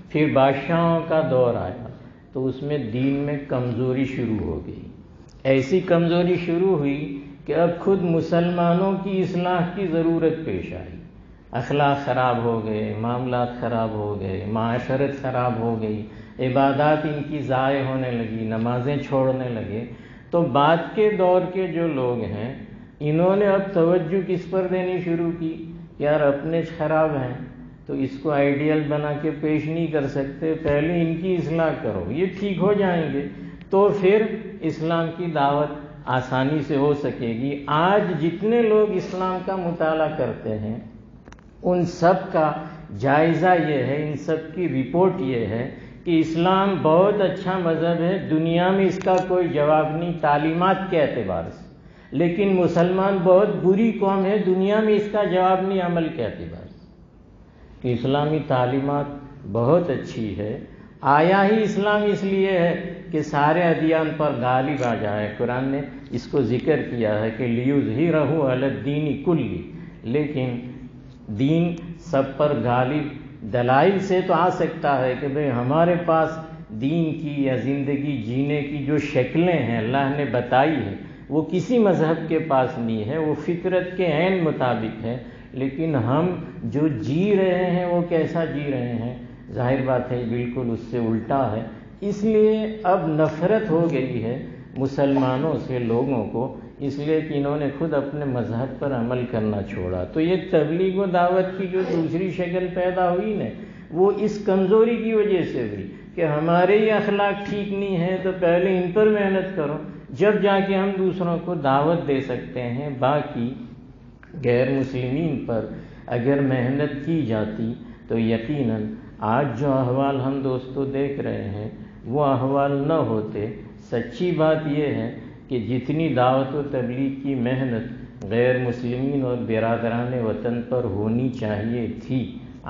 پھر بادشاہوں کا دور آیا، تو اس میں دین میں کمزوری شروع ہو گئی۔ ایسی کمزوری شروع ہوئی کہ اب خود مسلمانوں کی اصلاح کی ضرورت پیش آئی، اخلاق خراب ہو گئے، معاملات خراب ہو گئے، معاشرت خراب ہو گئی، عبادات ان کی ضائع ہونے لگی، نمازیں چھوڑنے لگے۔ تو بعد کے دور کے جو لوگ ہیں انہوں نے اب توجہ کس پر دینی شروع کی؟ یار اپنے خراب ہیں تو اس کو آئیڈیل بنا کے پیش نہیں کر سکتے، پہلے ان کی اصلاح کرو، یہ ٹھیک ہو جائیں گے تو پھر اسلام کی دعوت آسانی سے ہو سکے گی۔ آج جتنے لوگ اسلام کا مطالعہ کرتے ہیں ان سب کا جائزہ یہ ہے، ان سب کی رپورٹ یہ ہے کہ اسلام بہت اچھا مذہب ہے، دنیا میں اس کا کوئی جواب نہیں تعلیمات کے اعتبار سے، لیکن مسلمان بہت بری قوم ہے، دنیا میں اس کا جواب نہیں عمل کے اعتبار سے، کہ اسلامی تعلیمات بہت اچھی ہے۔ آیا ہی اسلام اس لیے ہے کہ سارے ادیان پر غالب آ جائے، قرآن نے اس کو ذکر کیا ہے کہ لیظہرہ علی الدین کلہ، لیکن دین سب پر غالب دلائل سے تو آ سکتا ہے کہ بھئی ہمارے پاس دین کی یا زندگی جینے کی جو شکلیں ہیں اللہ نے بتائی ہیں وہ کسی مذہب کے پاس نہیں ہے، وہ فطرت کے عین مطابق ہے، لیکن ہم جو جی رہے ہیں وہ کیسا جی رہے ہیں؟ ظاہر بات ہے بالکل اس سے الٹا ہے۔ اس لیے اب نفرت ہو گئی ہے مسلمانوں سے لوگوں کو، اس لیے کہ انہوں نے خود اپنے مذہب پر عمل کرنا چھوڑا۔ تو یہ تبلیغ و دعوت کی جو دوسری شکل پیدا ہوئی نا، وہ اس کمزوری کی وجہ سے ہوئی کہ ہمارے ہی اخلاق ٹھیک نہیں ہے تو پہلے ان پر محنت کرو، جب جا کے ہم دوسروں کو دعوت دے سکتے ہیں۔ باقی غیر مسلمین پر اگر محنت کی جاتی تو یقیناً آج جو احوال ہم دوستوں دیکھ رہے ہیں وہ احوال نہ ہوتے۔ سچی بات یہ ہے کہ جتنی دعوت و تبلیغ کی محنت غیر مسلمین اور برادران وطن پر ہونی چاہیے تھی،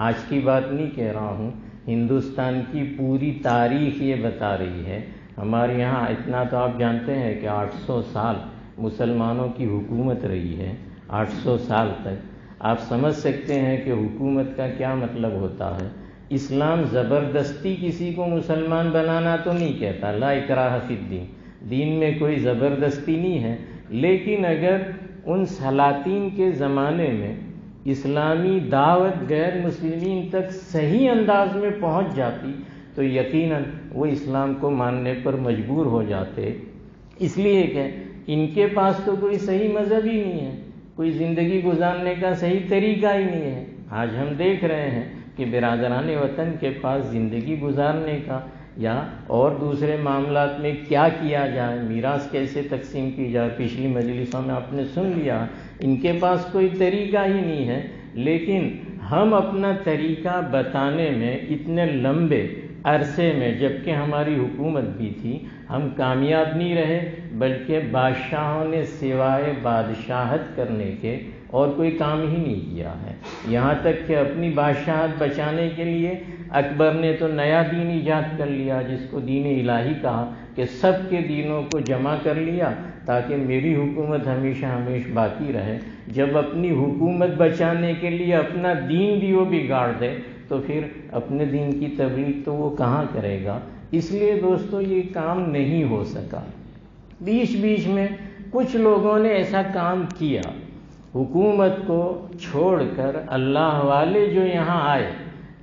آج کی بات نہیں کہہ رہا ہوں، ہندوستان کی پوری تاریخ یہ بتا رہی ہے۔ ہمارے یہاں اتنا تو آپ جانتے ہیں کہ 800 سال مسلمانوں کی حکومت رہی ہے، 800 سال تک۔ آپ سمجھ سکتے ہیں کہ حکومت کا کیا مطلب ہوتا ہے۔ اسلام زبردستی کسی کو مسلمان بنانا تو نہیں کہتا، لا اکراہ فی الدین، دین میں کوئی زبردستی نہیں ہے، لیکن اگر ان سلاطین کے زمانے میں اسلامی دعوت غیر مسلمین تک صحیح انداز میں پہنچ جاتی تو یقیناً وہ اسلام کو ماننے پر مجبور ہو جاتے، اس لیے کہ ان کے پاس تو کوئی صحیح مذہب ہی نہیں ہے، کوئی زندگی گزارنے کا صحیح طریقہ ہی نہیں ہے۔ آج ہم دیکھ رہے ہیں کہ برادران وطن کے پاس زندگی گزارنے کا یا اور دوسرے معاملات میں کیا کیا جائے، میراث کیسے تقسیم کی جائے، پچھلی مجلسوں میں آپ نے سن لیا، ان کے پاس کوئی طریقہ ہی نہیں ہے۔ لیکن ہم اپنا طریقہ بتانے میں اتنے لمبے عرصے میں، جبکہ ہماری حکومت بھی تھی، ہم کامیاب نہیں رہے، بلکہ بادشاہوں نے سوائے بادشاہت کرنے کے اور کوئی کام ہی نہیں کیا ہے۔ یہاں تک کہ اپنی بادشاہت بچانے کے لیے اکبر نے تو نیا دین ایجاد کر لیا، جس کو دین الہی کہا، کہ سب کے دینوں کو جمع کر لیا تاکہ میری حکومت ہمیشہ ہمیشہ باقی رہے۔ جب اپنی حکومت بچانے کے لیے اپنا دین بھی وہ بگاڑ دے تو پھر اپنے دین کی تبلیغ تو وہ کہاں کرے گا؟ اس لیے دوستو یہ کام نہیں ہو سکا۔ بیچ بیچ میں کچھ لوگوں نے ایسا کام کیا، حکومت کو چھوڑ کر اللہ والے جو یہاں آئے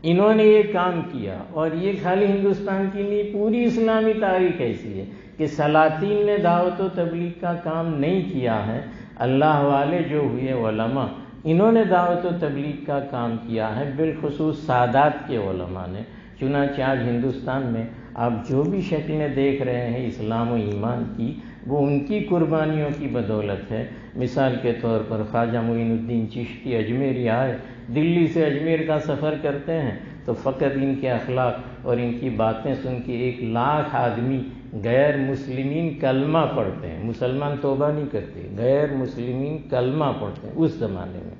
انہوں نے یہ کام کیا، اور یہ خالی ہندوستان کی نہیں، پوری اسلامی تاریخ ایسی ہے کہ سلاطین نے دعوت و تبلیغ کا کام نہیں کیا ہے، اللہ والے جو ہوئے علماء انہوں نے دعوت و تبلیغ کا کام کیا ہے، بالخصوص سادات کے علماء نے۔ چنانچہ آج ہندوستان میں آپ جو بھی شکلیں دیکھ رہے ہیں اسلام و ایمان کی، وہ ان کی قربانیوں کی بدولت ہے۔ مثال کے طور پر خواجہ معین الدین چشتی اجمیری آئے، دلی سے اجمیر کا سفر کرتے ہیں تو فقط ان کے اخلاق اور ان کی باتیں سن کے 1,00,000 آدمی غیر مسلمین کلمہ پڑھتے ہیں، مسلمان توبہ نہیں کرتے، غیر مسلمین کلمہ پڑھتے ہیں اس زمانے میں۔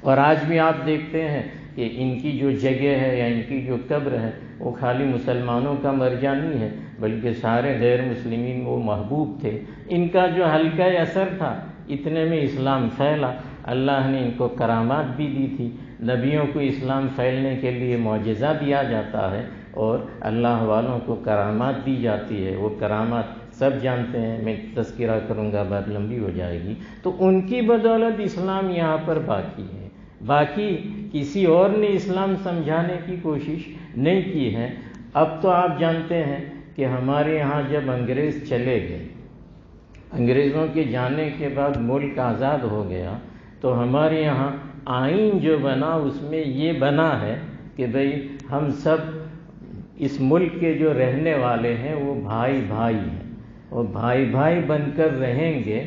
اور آج بھی آپ دیکھتے ہیں کہ ان کی جو جگہ ہے یا ان کی جو قبر ہے وہ خالی مسلمانوں کا مرجع نہیں ہے، بلکہ سارے غیر مسلمین وہ محبوب تھے۔ ان کا جو حلقہ اثر تھا، اتنے میں اسلام پھیلا، اللہ نے ان کو کرامات بھی دی تھی۔ نبیوں کو اسلام پھیلنے کے لیے معجزہ دیا جاتا ہے اور اللہ والوں کو کرامات دی جاتی ہے، وہ کرامات سب جانتے ہیں، میں تذکرہ کروں گا بات لمبی ہو جائے گی۔ تو ان کی بدولت اسلام یہاں پر باقی ہے، باقی کسی اور نے اسلام سمجھانے کی کوشش نہیں کی ہے۔ اب تو آپ جانتے ہیں کہ ہمارے یہاں جب انگریز چلے گئے، انگریزوں کے جانے کے بعد ملک آزاد ہو گیا، تو ہمارے یہاں آئین جو بنا اس میں یہ بنا ہے کہ بھئی ہم سب اس ملک کے جو رہنے والے ہیں وہ بھائی بھائی ہیں، اور بھائی بھائی بن کر رہیں گے،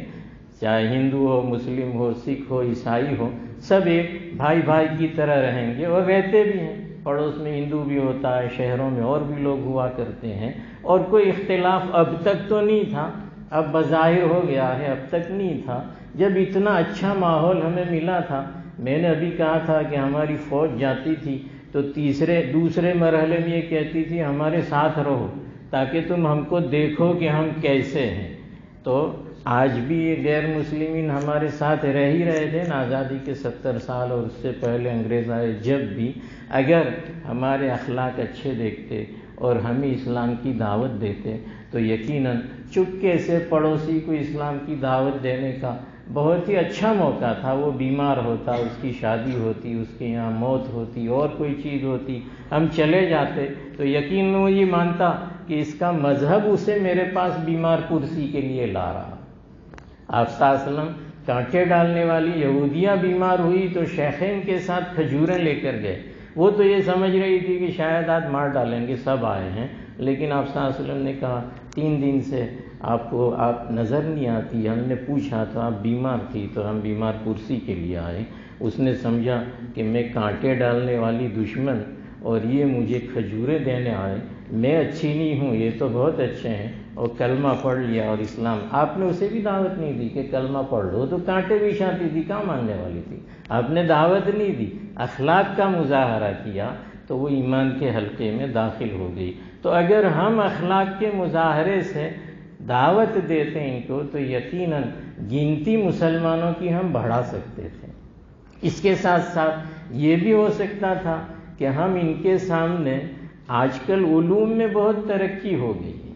چاہے ہندو ہو، مسلم ہو، سکھ ہو، عیسائی ہو، سب ایک بھائی بھائی کی طرح رہیں گے، اور رہتے بھی ہیں۔ پڑوس میں ہندو بھی ہوتا ہے، شہروں میں اور بھی لوگ ہوا کرتے ہیں، اور کوئی اختلاف اب تک تو نہیں تھا، اب بظاہر ہو گیا ہے، اب تک نہیں تھا۔ جب اتنا اچھا ماحول ہمیں ملا تھا، میں نے ابھی کہا تھا کہ ہماری فوج جاتی تھی تو دوسرے مرحلے میں یہ کہتی تھی ہمارے ساتھ رہو تاکہ تم ہم کو دیکھو کہ ہم کیسے ہیں۔ تو آج بھی یہ غیر مسلمین ہمارے ساتھ رہ ہی رہے تھے نا، آزادی کے 70 سال اور اس سے پہلے انگریز آئے جب بھی، اگر ہمارے اخلاق اچھے دیکھتے اور ہمیں اسلام کی دعوت دیتے تو یقیناً چپکے سے پڑوسی کو اسلام کی دعوت دینے کا بہت ہی اچھا موقع تھا۔ وہ بیمار ہوتا، اس کی شادی ہوتی، اس کے یہاں موت ہوتی، اور کوئی چیز ہوتی، ہم چلے جاتے تو یقیناً وہ یہ مانتا کہ اس کا مذہب اسے میرے پاس بیمار کرسی کے لیے لا رہا۔ آپ صلی اللہ علیہ وسلم کانٹے ڈالنے والی یہودیہ بیمار ہوئی تو شیخین کے ساتھ کھجوریں لے کر گئے، وہ تو یہ سمجھ رہی تھی کہ شاید آج مار ڈالیں گے، سب آئے ہیں، لیکن آپ صلی اللہ علیہ وسلم نے کہا 3 دن سے آپ نظر نہیں آتی، ہم نے پوچھا تو آپ بیمار تھی تو ہم بیمار پرسی کے لیے آئے۔ اس نے سمجھا کہ میں کانٹے ڈالنے والی دشمن اور یہ مجھے کھجوریں دینے آئے، میں اچھی نہیں ہوں، یہ تو بہت اچھے ہیں، اور کلمہ پڑھ لیا اور اسلام۔ آپ نے اسے بھی دعوت نہیں دی کہ کلمہ پڑھ لو، تو کانٹے بھی شاتی تھی، کہاں ماننے والی تھی؟ آپ نے دعوت نہیں دی، اخلاق کا مظاہرہ کیا تو وہ ایمان کے حلقے میں داخل ہو گئی۔ تو اگر ہم اخلاق کے مظاہرے سے دعوت دیتے ان کو تو یقیناً گنتی مسلمانوں کی ہم بڑھا سکتے تھے۔ اس کے ساتھ ساتھ یہ بھی ہو سکتا تھا کہ ہم ان کے سامنے، آج کل علوم میں بہت ترقی ہو گئی ہے،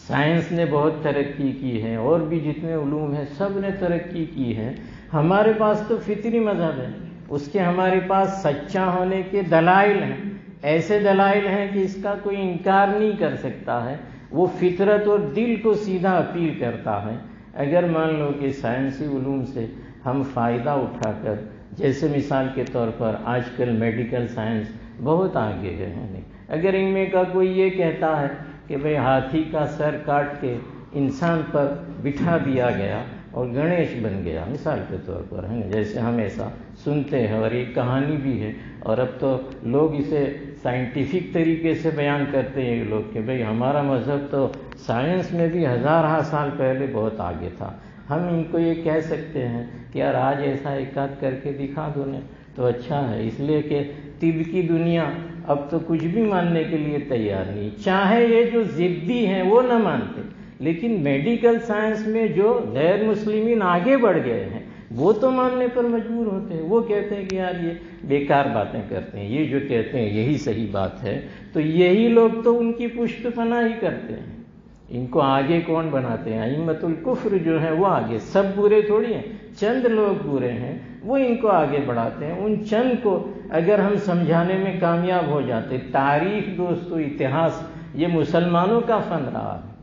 سائنس نے بہت ترقی کی ہے، اور بھی جتنے علوم ہیں سب نے ترقی کی ہے، ہمارے پاس تو فطری مذہب ہے، اس کے ہمارے پاس سچا ہونے کے دلائل ہیں، ایسے دلائل ہیں کہ اس کا کوئی انکار نہیں کر سکتا ہے، وہ فطرت اور دل کو سیدھا اپیل کرتا ہے۔ اگر مان لو کہ سائنسی علوم سے ہم فائدہ اٹھا کر، جیسے مثال کے طور پر آج کل میڈیکل سائنس بہت آگے ہے، اگر ان میں کا کوئی یہ کہتا ہے کہ بھئی ہاتھی کا سر کاٹ کے انسان پر بٹھا دیا گیا اور گنیش بن گیا، مثال کے طور پر ہے نا، جیسے ہم ایسا سنتے ہیں، اور ایک کہانی بھی ہے، اور اب تو لوگ اسے سائنٹیفک طریقے سے بیان کرتے ہیں لوگ کہ بھئی ہمارا مذہب تو سائنس میں بھی ہزارہ سال پہلے بہت آگے تھا۔ ہم ان کو یہ کہہ سکتے ہیں کہ یار آج ایسا ایک آدھ کر کے دکھا دو نے تو اچھا ہے، اس لیے کہ طب کی دنیا اب تو کچھ بھی ماننے کے لیے تیار نہیں، چاہے یہ جو ضدی ہیں وہ نہ مانتے، لیکن میڈیکل سائنس میں جو غیر مسلمین آگے بڑھ گئے ہیں وہ تو ماننے پر مجبور ہوتے ہیں، وہ کہتے ہیں کہ یار یہ بیکار باتیں کرتے ہیں، یہ جو کہتے ہیں یہی صحیح بات ہے، تو یہی لوگ تو ان کی پشت پناہ ہی کرتے ہیں۔ ان کو آگے کون بناتے ہیں؟ ائمۃ الکفر جو ہیں وہ آگے، سب برے تھوڑی ہیں، چند لوگ برے ہیں، وہ ان کو آگے بڑھاتے ہیں۔ ان چند کو اگر ہم سمجھانے میں کامیاب ہو جاتے، تاریخ دوستو، اتہاس یہ مسلمانوں کا فن رہا ہے،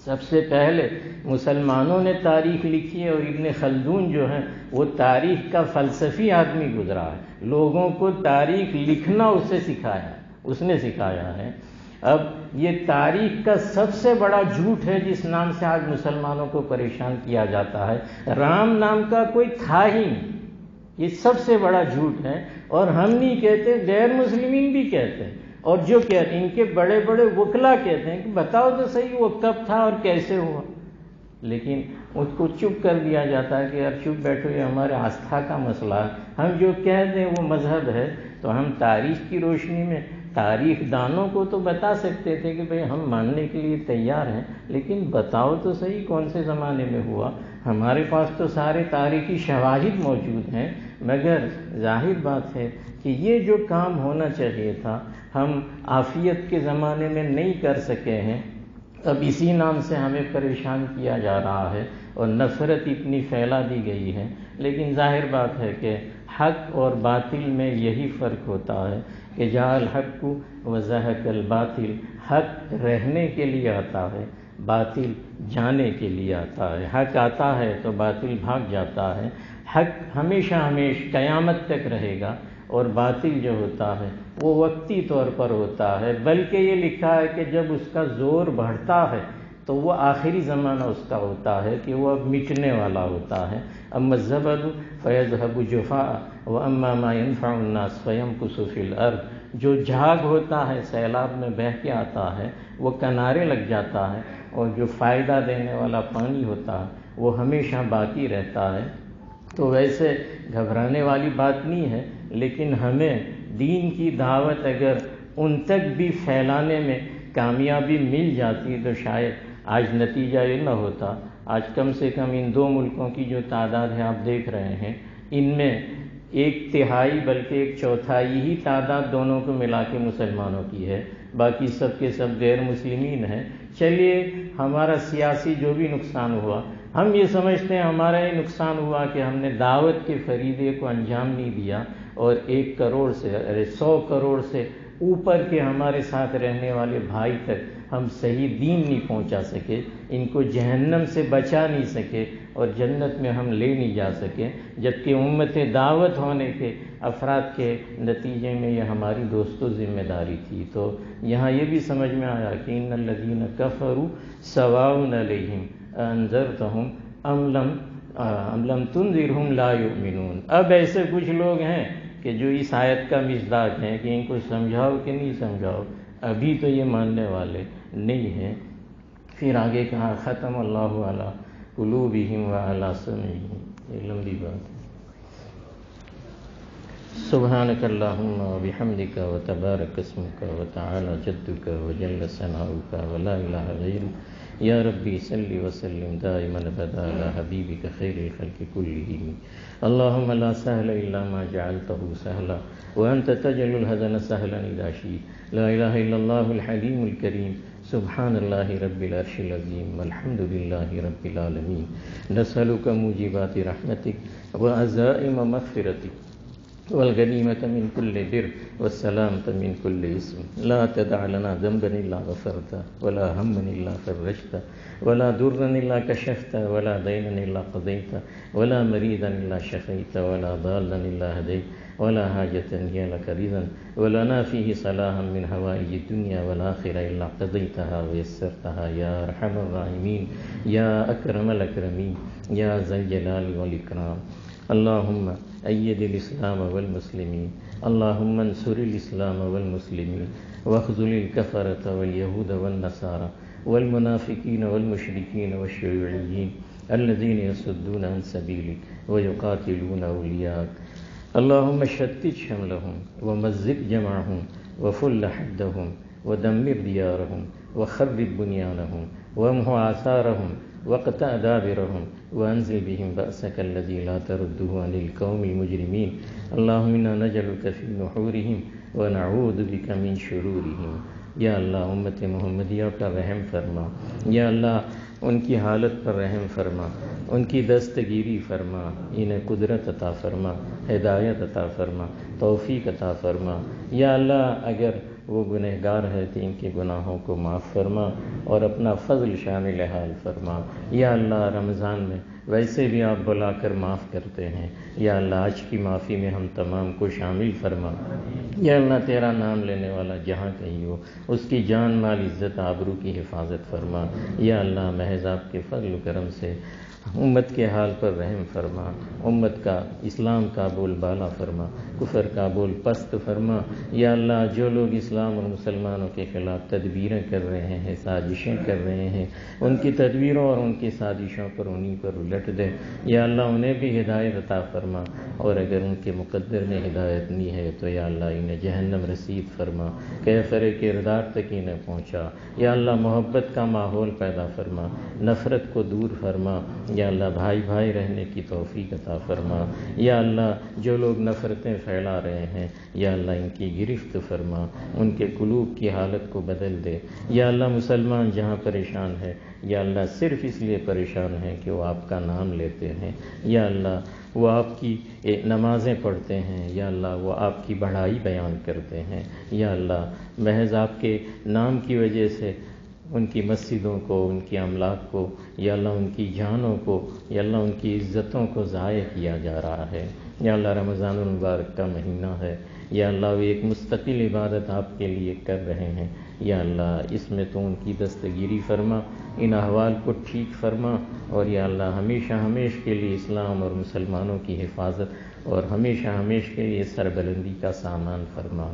سب سے پہلے مسلمانوں نے تاریخ لکھی ہے، اور ابن خلدون جو ہیں وہ تاریخ کا فلسفی آدمی گزرا ہے، لوگوں کو تاریخ لکھنا اس نے سکھایا ہے۔ اب یہ تاریخ کا سب سے بڑا جھوٹ ہے جس نام سے آج مسلمانوں کو پریشان کیا جاتا ہے، رام نام کا کوئی تھا ہی نہیں، یہ سب سے بڑا جھوٹ ہے، اور ہم نہیں کہتے، غیر مسلمین بھی کہتے ہیں، اور جو کہتے ہیں ان کے بڑے بڑے وکلا کہتے ہیں کہ بتاؤ تو صحیح وہ کب تھا اور کیسے ہوا، لیکن اس کو چپ کر دیا جاتا ہے کہ یار چپ بیٹھو، یہ ہمارے آستھا کا مسئلہ ہے، ہم جو کہتے ہیں وہ مذہب ہے۔ تو ہم تاریخ کی روشنی میں تاریخ دانوں کو تو بتا سکتے تھے کہ بھئی ہم ماننے کے لیے تیار ہیں، لیکن بتاؤ تو صحیح کون سے زمانے میں ہوا، ہمارے پاس تو سارے تاریخی شواہد موجود ہیں، مگر ظاہر بات ہے کہ یہ جو کام ہونا چاہیے تھا ہم عافیت کے زمانے میں نہیں کر سکے ہیں، اب اسی نام سے ہمیں پریشان کیا جا رہا ہے اور نفرت اتنی پھیلا دی گئی ہے۔ لیکن ظاہر بات ہے کہ حق اور باطل میں یہی فرق ہوتا ہے کہ جاء الحق وزهق الباطل، حق رہنے کے لیے آتا ہے، باطل جانے کے لیے آتا ہے، حق آتا ہے تو باطل بھاگ جاتا ہے، حق ہمیشہ قیامت تک رہے گا، اور باطل جو ہوتا ہے وہ وقتی طور پر ہوتا ہے، بلکہ یہ لکھا ہے کہ جب اس کا زور بڑھتا ہے تو وہ آخری زمانہ اس کا ہوتا ہے کہ وہ اب مٹنے والا ہوتا ہے۔ اما الزبد فیذهب جفاء واما ما ينفع الناس فيمكث في الارض، جو جھاگ ہوتا ہے سیلاب میں بہہ کے آتا ہے وہ کنارے لگ جاتا ہے، اور جو فائدہ دینے والا پانی ہوتا ہے وہ ہمیشہ باقی رہتا ہے۔ تو ویسے گھبرانے والی بات نہیں ہے، لیکن ہمیں دین کی دعوت اگر ان تک بھی پھیلانے میں کامیابی مل جاتی تو شاید آج نتیجہ یہ نہ ہوتا۔ آج کم سے کم ان 2 ملکوں کی جو تعداد ہے آپ دیکھ رہے ہیں، ان میں 1/3 بلکہ 1/4 ہی تعداد دونوں کو ملا کے مسلمانوں کی ہے، باقی سب کے سب غیر مسلمین ہیں۔ چلیے ہمارا سیاسی جو بھی نقصان ہوا، ہم یہ سمجھتے ہیں ہمارا یہ نقصان ہوا کہ ہم نے دعوت کے فریضے کو انجام نہیں دیا، اور 1 کروڑ سے 100 کروڑ سے اوپر کے ہمارے ساتھ رہنے والے بھائی تک ہم صحیح دین نہیں پہنچا سکے، ان کو جہنم سے بچا نہیں سکے اور جنت میں ہم لے نہیں جا سکے، جبکہ امت دعوت ہونے کے افراد کے نتیجے میں یہ ہماری دوستوں ذمہ داری تھی۔ تو یہاں یہ بھی سمجھ میں آیا کہ ان الذین کفروا سواء علیہم انذرتہم ام لم تنذرہم لا یؤمنون۔ اب ایسے کچھ لوگ ہیں کہ جو اس آیت کا مصداق ہیں کہ ان کو سمجھاؤ کہ نہیں سمجھاؤ، ابھی تو یہ ماننے والے نہیں ہیں۔ پھر آگے کہا ختم اللہ علی قلوبہم وعلی سمعہم، یہ لمبی بات ہے۔ سبحانک اللہم وبحمدک وتبارک اسمک وتعالی جدک وجل ثناؤک ولا الہ غیرک، یا ربی صلی وسلم دائما ابدا علی حبیبک خیر الخلق کلہم۔ اللہم لا سہل الا ما جعلتہ سہلا وانت تجعل الحزن سہلا اذا شئت، لا الہ الا اللہ الحلیم الکریم، سبحان اللہ رب العرش العظیم، والحمد للہ رب العالمین۔ نسألک موجبات رحمتک وعزائم مغفرتک والغنیمۃ من کل بر والسلامۃ من کل اسم، لا تدع لنا ذنبا الا غفرته ولا هما الا فرجته ولا ضرا الا كشفته ولا دينا الا قضيته ولا مريضا الا شفيته ولا ضالا الا هديت ولا حاجة هي لك رضا ولنا فيه صلاحا من حوائج الدنيا والآخرة الا قضيتها ويسرتها يا ارحم الراحمين يا اكرم الاكرمين يا ذا الجلال والاكرام۔ اللهم أيد الإسلام والمسلمين، اللهم انصر الإسلام والمسلمين واخذل الكفرة واليهود والنصارى والمنافقين والمشركين والشيوعيين الذين يصدون عن سبيلك ويقاتلون أولياءك، اللهم شتت شملهم ومزق جمعهم وفل حدهم ودمر ديارهم وخرب بنيانهم وامح آثارهم واقطع دابرهم وانزل بهم بأسك الذي لا ترده عن القوم المجرمين، اللهم انا نجعلك في نحورهم ونعوذ بك من شرورهم۔ یا اللہ امت محمدیہ پر رحم فرما، یا اللہ ان کی حالت پر رحم فرما، ان کی دستگیری فرما، انہیں قدرت عطا فرما، ہدایت عطا فرما، توفیق عطا فرما۔ یا اللہ اگر وہ گنہگار ہے تو ان کے گناہوں کو معاف فرما اور اپنا فضل شامل حال فرما۔ یا اللہ رمضان میں ویسے بھی آپ بلا کر معاف کرتے ہیں، یا اللہ آج کی معافی میں ہم تمام کو شامل فرما۔ یا اللہ تیرا نام لینے والا جہاں کہیں ہو اس کی جان مال عزت آبرو کی حفاظت فرما۔ یا اللہ محض آپ کے فضل و کرم سے امت کے حال پر رحم فرما، امت کا اسلام کا بول بالا فرما، کفر کا بول پست فرما۔ یا اللہ جو لوگ اسلام اور مسلمانوں کے خلاف تدبیریں کر رہے ہیں، سازشیں کر رہے ہیں، ان کی تدبیروں اور ان کی سازشوں پر انہیں پر الٹ دے۔ یا اللہ انہیں بھی ہدایت عطا فرما، اور اگر ان کے مقدر میں ہدایت نہیں ہے تو یا اللہ انہیں جہنم رسید فرما، کیفر کردار تک انہیں پہنچا۔ یا اللہ محبت کا ماحول پیدا فرما، نفرت کو دور فرما۔ یا اللہ بھائی بھائی رہنے کی توفیق عطا فرما۔ یا اللہ جو لوگ نفرتیں پھیلا رہے ہیں یا اللہ ان کی گرفت فرما، ان کے قلوب کی حالت کو بدل دے۔ یا اللہ مسلمان جہاں پریشان ہے یا اللہ صرف اس لیے پریشان ہیں کہ وہ آپ کا نام لیتے ہیں، یا اللہ وہ آپ کی نمازیں پڑھتے ہیں، یا اللہ وہ آپ کی بڑائی بیان کرتے ہیں، یا اللہ محض آپ کے نام کی وجہ سے ان کی مسجدوں کو، ان کی املاک کو، یا اللہ ان کی جانوں کو، یا اللہ ان کی عزتوں کو ضائع کیا جا رہا ہے۔ یا اللہ رمضان المبارک کا مہینہ ہے، یا اللہ وہ ایک مستقل عبادت آپ کے لیے کر رہے ہیں، یا اللہ اس میں تو ان کی دستگیری فرما، ان احوال کو ٹھیک فرما، اور یا اللہ ہمیشہ ہمیشہ کے لیے اسلام اور مسلمانوں کی حفاظت اور ہمیشہ ہمیشہ کے لیے سربلندی کا سامان فرما۔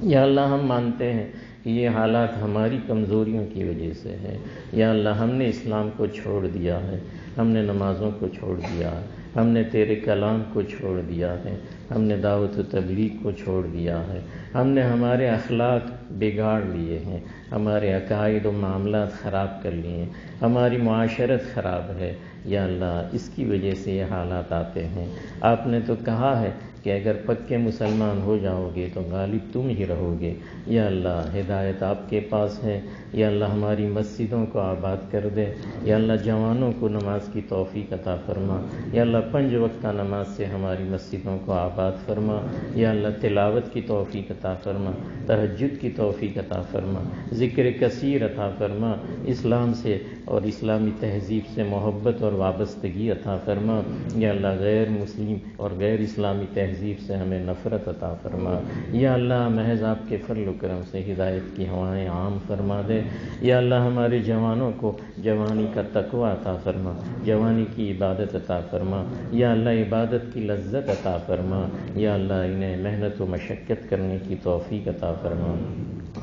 یا اللہ ہم مانتے ہیں کہ یہ حالات ہماری کمزوریوں کی وجہ سے ہے، یا اللہ ہم نے اسلام کو چھوڑ دیا ہے، ہم نے نمازوں کو چھوڑ دیا ہے، ہم نے تیرے کلام کو چھوڑ دیا ہے، ہم نے دعوت و تبلیغ کو چھوڑ دیا ہے، ہم نے ہمارے اخلاق بگاڑ لیے ہیں، ہمارے عقائد و معاملات خراب کر لیے ہیں، ہماری معاشرت خراب ہے۔ یا اللہ اس کی وجہ سے یہ حالات آتے ہیں۔ آپ نے تو کہا ہے کہ اگر پکے مسلمان ہو جاؤ گے تو غالب تم ہی رہو گے۔ یا اللہ ہدایت آپ کے پاس ہے، یا اللہ ہماری مسجدوں کو آباد کر دے، یا اللہ جوانوں کو نماز کی توفیق عطا فرما، یا اللہ 5 وقتہ نماز سے ہماری مسجدوں کو آباد آباد فرما، یا اللہ تلاوت کی توفیق عطا فرما، تہجد کی توفیق عطا فرما، ذکر کثیر عطا فرما، اسلام سے اور اسلامی تہذیب سے محبت اور وابستگی عطا فرما، یا اللہ غیر مسلم اور غیر اسلامی تہذیب سے ہمیں نفرت عطا فرما، یا اللہ محض آپ کے فضل و کرم سے ہدایت کی ہوائیں عام فرما دے، یا اللہ ہمارے جوانوں کو جوانی کا تقوی عطا فرما، جوانی کی عبادت عطا فرما، یا اللہ عبادت کی لذت عطا فرما، یا اللہ انہیں محنت و مشقت کرنے کی توفیق عطا فرما،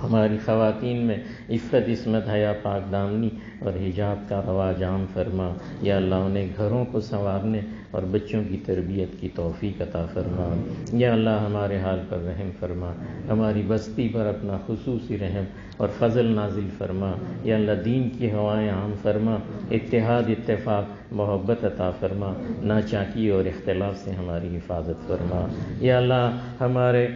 ہماری خواتین میں عفت عصمت حیا پاک دامنی اور حجاب کا رواج عام فرما، یا اللہ انہیں گھروں کو سنوارنے اور بچوں کی تربیت کی توفیق عطا فرما، یا اللہ ہمارے حال پر رحم فرما، ہماری بستی پر اپنا خصوصی رحم اور فضل نازل فرما، یا اللہ دین کی ہوائیں عام فرما، اتحاد اتفاق محبت عطا فرما، ناچاکی اور اختلاف سے ہماری حفاظت فرما، یا اللہ ہمارے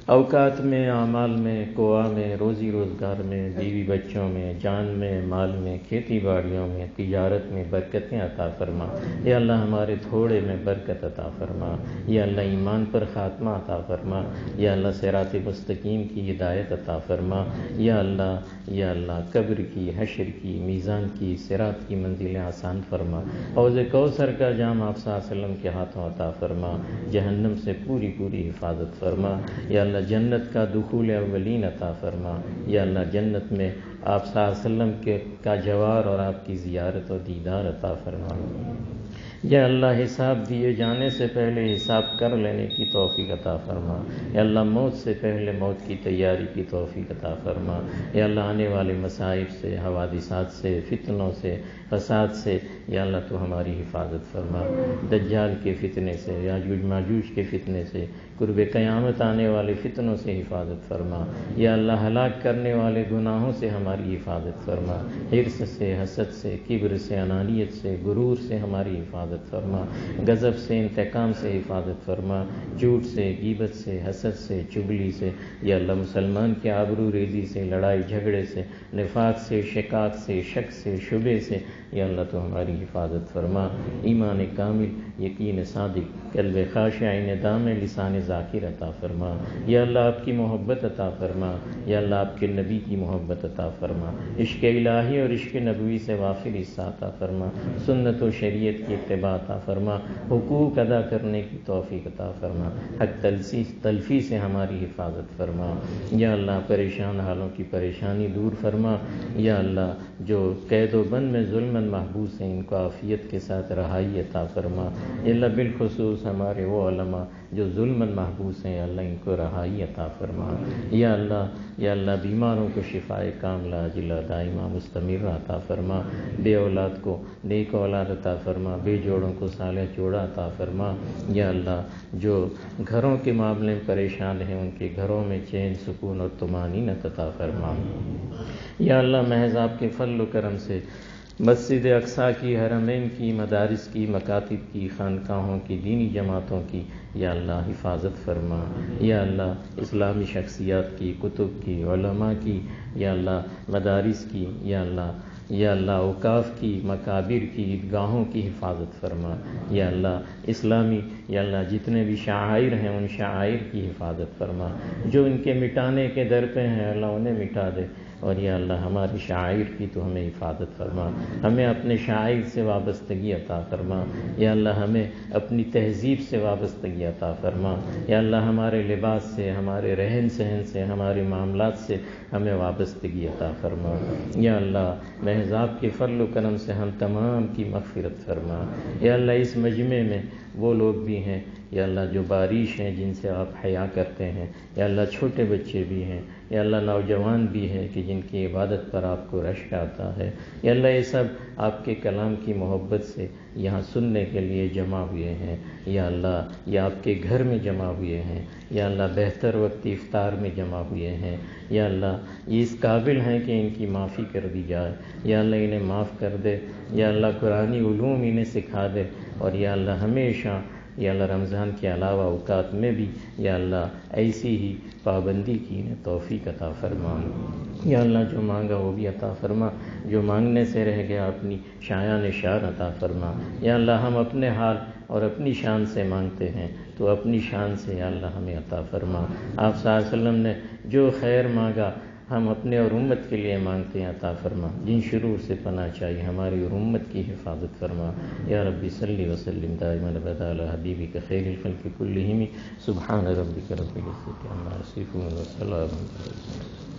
اوقات میں، اعمال میں، قوا میں، روزی روزگار میں، بیوی بچوں میں، جان میں، مال میں، کھیتی باڑیوں میں، تجارت میں برکتیں عطا فرما، یا اللہ ہمارے تھوڑے میں برکت عطا فرما، یا اللہ ایمان پر خاتمہ عطا فرما، یا اللہ صراط مستقیم کی ہدایت عطا فرما، یا اللہ قبر کی، حشر کی، میزان کی، صراط کی منزلیں آسان فرما، حوض کوثر کا جام آپ صلی اللہ علیہ وسلم کے ہاتھوں عطا فرما، جہنم سے پوری حفاظت فرما، یا اللہ جنت کا دخول اولین عطا فرما، یا اللہ جنت میں آپ صلی اللہ علیہ وسلم کا جوار اور آپ کی زیارت و دیدار عطا فرما، یا اللہ حساب دیے جانے سے پہلے حساب کر لینے کی توفیق عطا فرما، یا اللہ موت سے پہلے موت کی تیاری کی توفیق عطا فرما، یا اللہ آنے والے مصائب سے، حوادثات سے، فتنوں سے، فساد سے یا اللہ تو ہماری حفاظت فرما، دجال کے فتنے سے، یاجوج ماجوج کے فتنے سے، قرب قیامت آنے والے فتنوں سے حفاظت فرما، یا اللہ ہلاک کرنے والے گناہوں سے ہماری حفاظت فرما، حرص سے، حسد سے، کبر سے، انانیت سے، غرور سے ہماری حفاظت فرما، غضب سے، انتقام سے حفاظت فرما، جھوٹ سے، غیبت سے، حسد سے، چغلی سے، یا اللہ مسلمان کے آبرو ریزی سے، لڑائی جھگڑے سے، نفاق سے، شقاق سے، شک سے، شبہ سے، یا اللہ تو ہماری حفاظت فرما، ایمان کامل، یقین صادق، قلب خاشع، دام لسان ذاکر عطا فرما، یا اللہ آپ کی محبت عطا فرما، یا اللہ آپ کے نبی کی محبت عطا فرما، عشق الہی اور عشق نبوی سے وافر حصہ عطا فرما، سنت و شریعت کی اتباع عطا فرما، حقوق ادا کرنے کی توفیق عطا فرما، حق تلفی سے ہماری حفاظت فرما، یا اللہ پریشان حالوں کی پریشانی دور فرما، یا اللہ جو قید و بند میں ظلم محبوس ہیں ان کو عافیت کے ساتھ رہائی عطا فرما، یا اللہ بالخصوص ہمارے وہ علماء جو ظلم محبوس ہیں اللہ ان کو رہائی عطا فرما، یا اللہ بیماروں کو شفائے کاملہ عاجلہ دائمہ مستمرہ عطا فرما، بے اولاد کو نیک اولاد عطا فرما، بے جوڑوں کو صالح جوڑا عطا فرما، یا اللہ جو گھروں کے معاملے میں پریشان ہیں ان کے گھروں میں چین سکون اور طمانینت عطا فرما، یا اللہ محض آپ کے فضل و کرم سے مسجد اقصیٰ کی، حرمین کی، مدارس کی، مکاتب کی، خانقاہوں کی، دینی جماعتوں کی یا اللہ حفاظت فرما، یا اللہ اسلامی شخصیات کی، کتب کی، علماء کی، یا اللہ مدارس کی، یا اللہ اوقاف کی، مقابر کی، عیدگاہوں کی حفاظت فرما، یا اللہ اسلامی یا اللہ جتنے بھی شعائر ہیں ان شعائر کی حفاظت فرما، جو ان کے مٹانے کے در پہ ہیں اللہ انہیں مٹا دے، اور یا اللہ ہماری شعائر کی تو ہمیں حفاظت فرما، ہمیں اپنے شعائر سے وابستگی عطا فرما، یا اللہ ہمیں اپنی تہذیب سے وابستگی عطا فرما، یا اللہ ہمارے لباس سے، ہمارے رہن سہن سے، ہمارے معاملات سے ہمیں وابستگی عطا فرما، یا اللہ محض آپ کے فضل و کرم سے ہم تمام کی مغفرت فرما، یا اللہ اس مجمع میں وہ لوگ بھی ہیں یا اللہ جو بارش ہیں جن سے آپ حیا کرتے ہیں، یا اللہ چھوٹے بچے بھی ہیں، یا اللہ نوجوان بھی ہیں کہ جن کی عبادت پر آپ کو رشک آتا ہے، یا اللہ یہ سب آپ کے کلام کی محبت سے یہاں سننے کے لیے جمع ہوئے ہیں، یا اللہ یہ آپ کے گھر میں جمع ہوئے ہیں، یا اللہ بہتر وقت افطار میں جمع ہوئے ہیں، یا اللہ یہ اس قابل ہیں کہ ان کی معافی کر دی جائے، یا اللہ انہیں معاف کر دے، یا اللہ قرآنی علوم انہیں سکھا دے، اور یا اللہ ہمیشہ یا اللہ رمضان کے علاوہ اوقات میں بھی یا اللہ ایسی ہی پابندی کی انہیں توفیق عطا فرما، یا اللہ جو مانگا وہ بھی عطا فرما، جو مانگنے سے رہ گیا اپنی شایان شان عطا فرما، یا اللہ ہم اپنے حال اور اپنی شان سے مانگتے ہیں، تو اپنی شان سے یا اللہ ہمیں عطا فرما۔ آپ صلی اللہ علیہ وسلم نے جو خیر مانگا ہم اپنے اور امت کے لیے مانگتے ہیں، عطا فرما۔ جن شرور سے پناہ چاہیے ہماری اور امت کی حفاظت فرما۔ یا ربی صلی وسلم دائما ابدا علی حبیبک خیر الخلق کلہم۔ سبحان ربک رب العزۃ عما یصفون وسلام علی المرسلین۔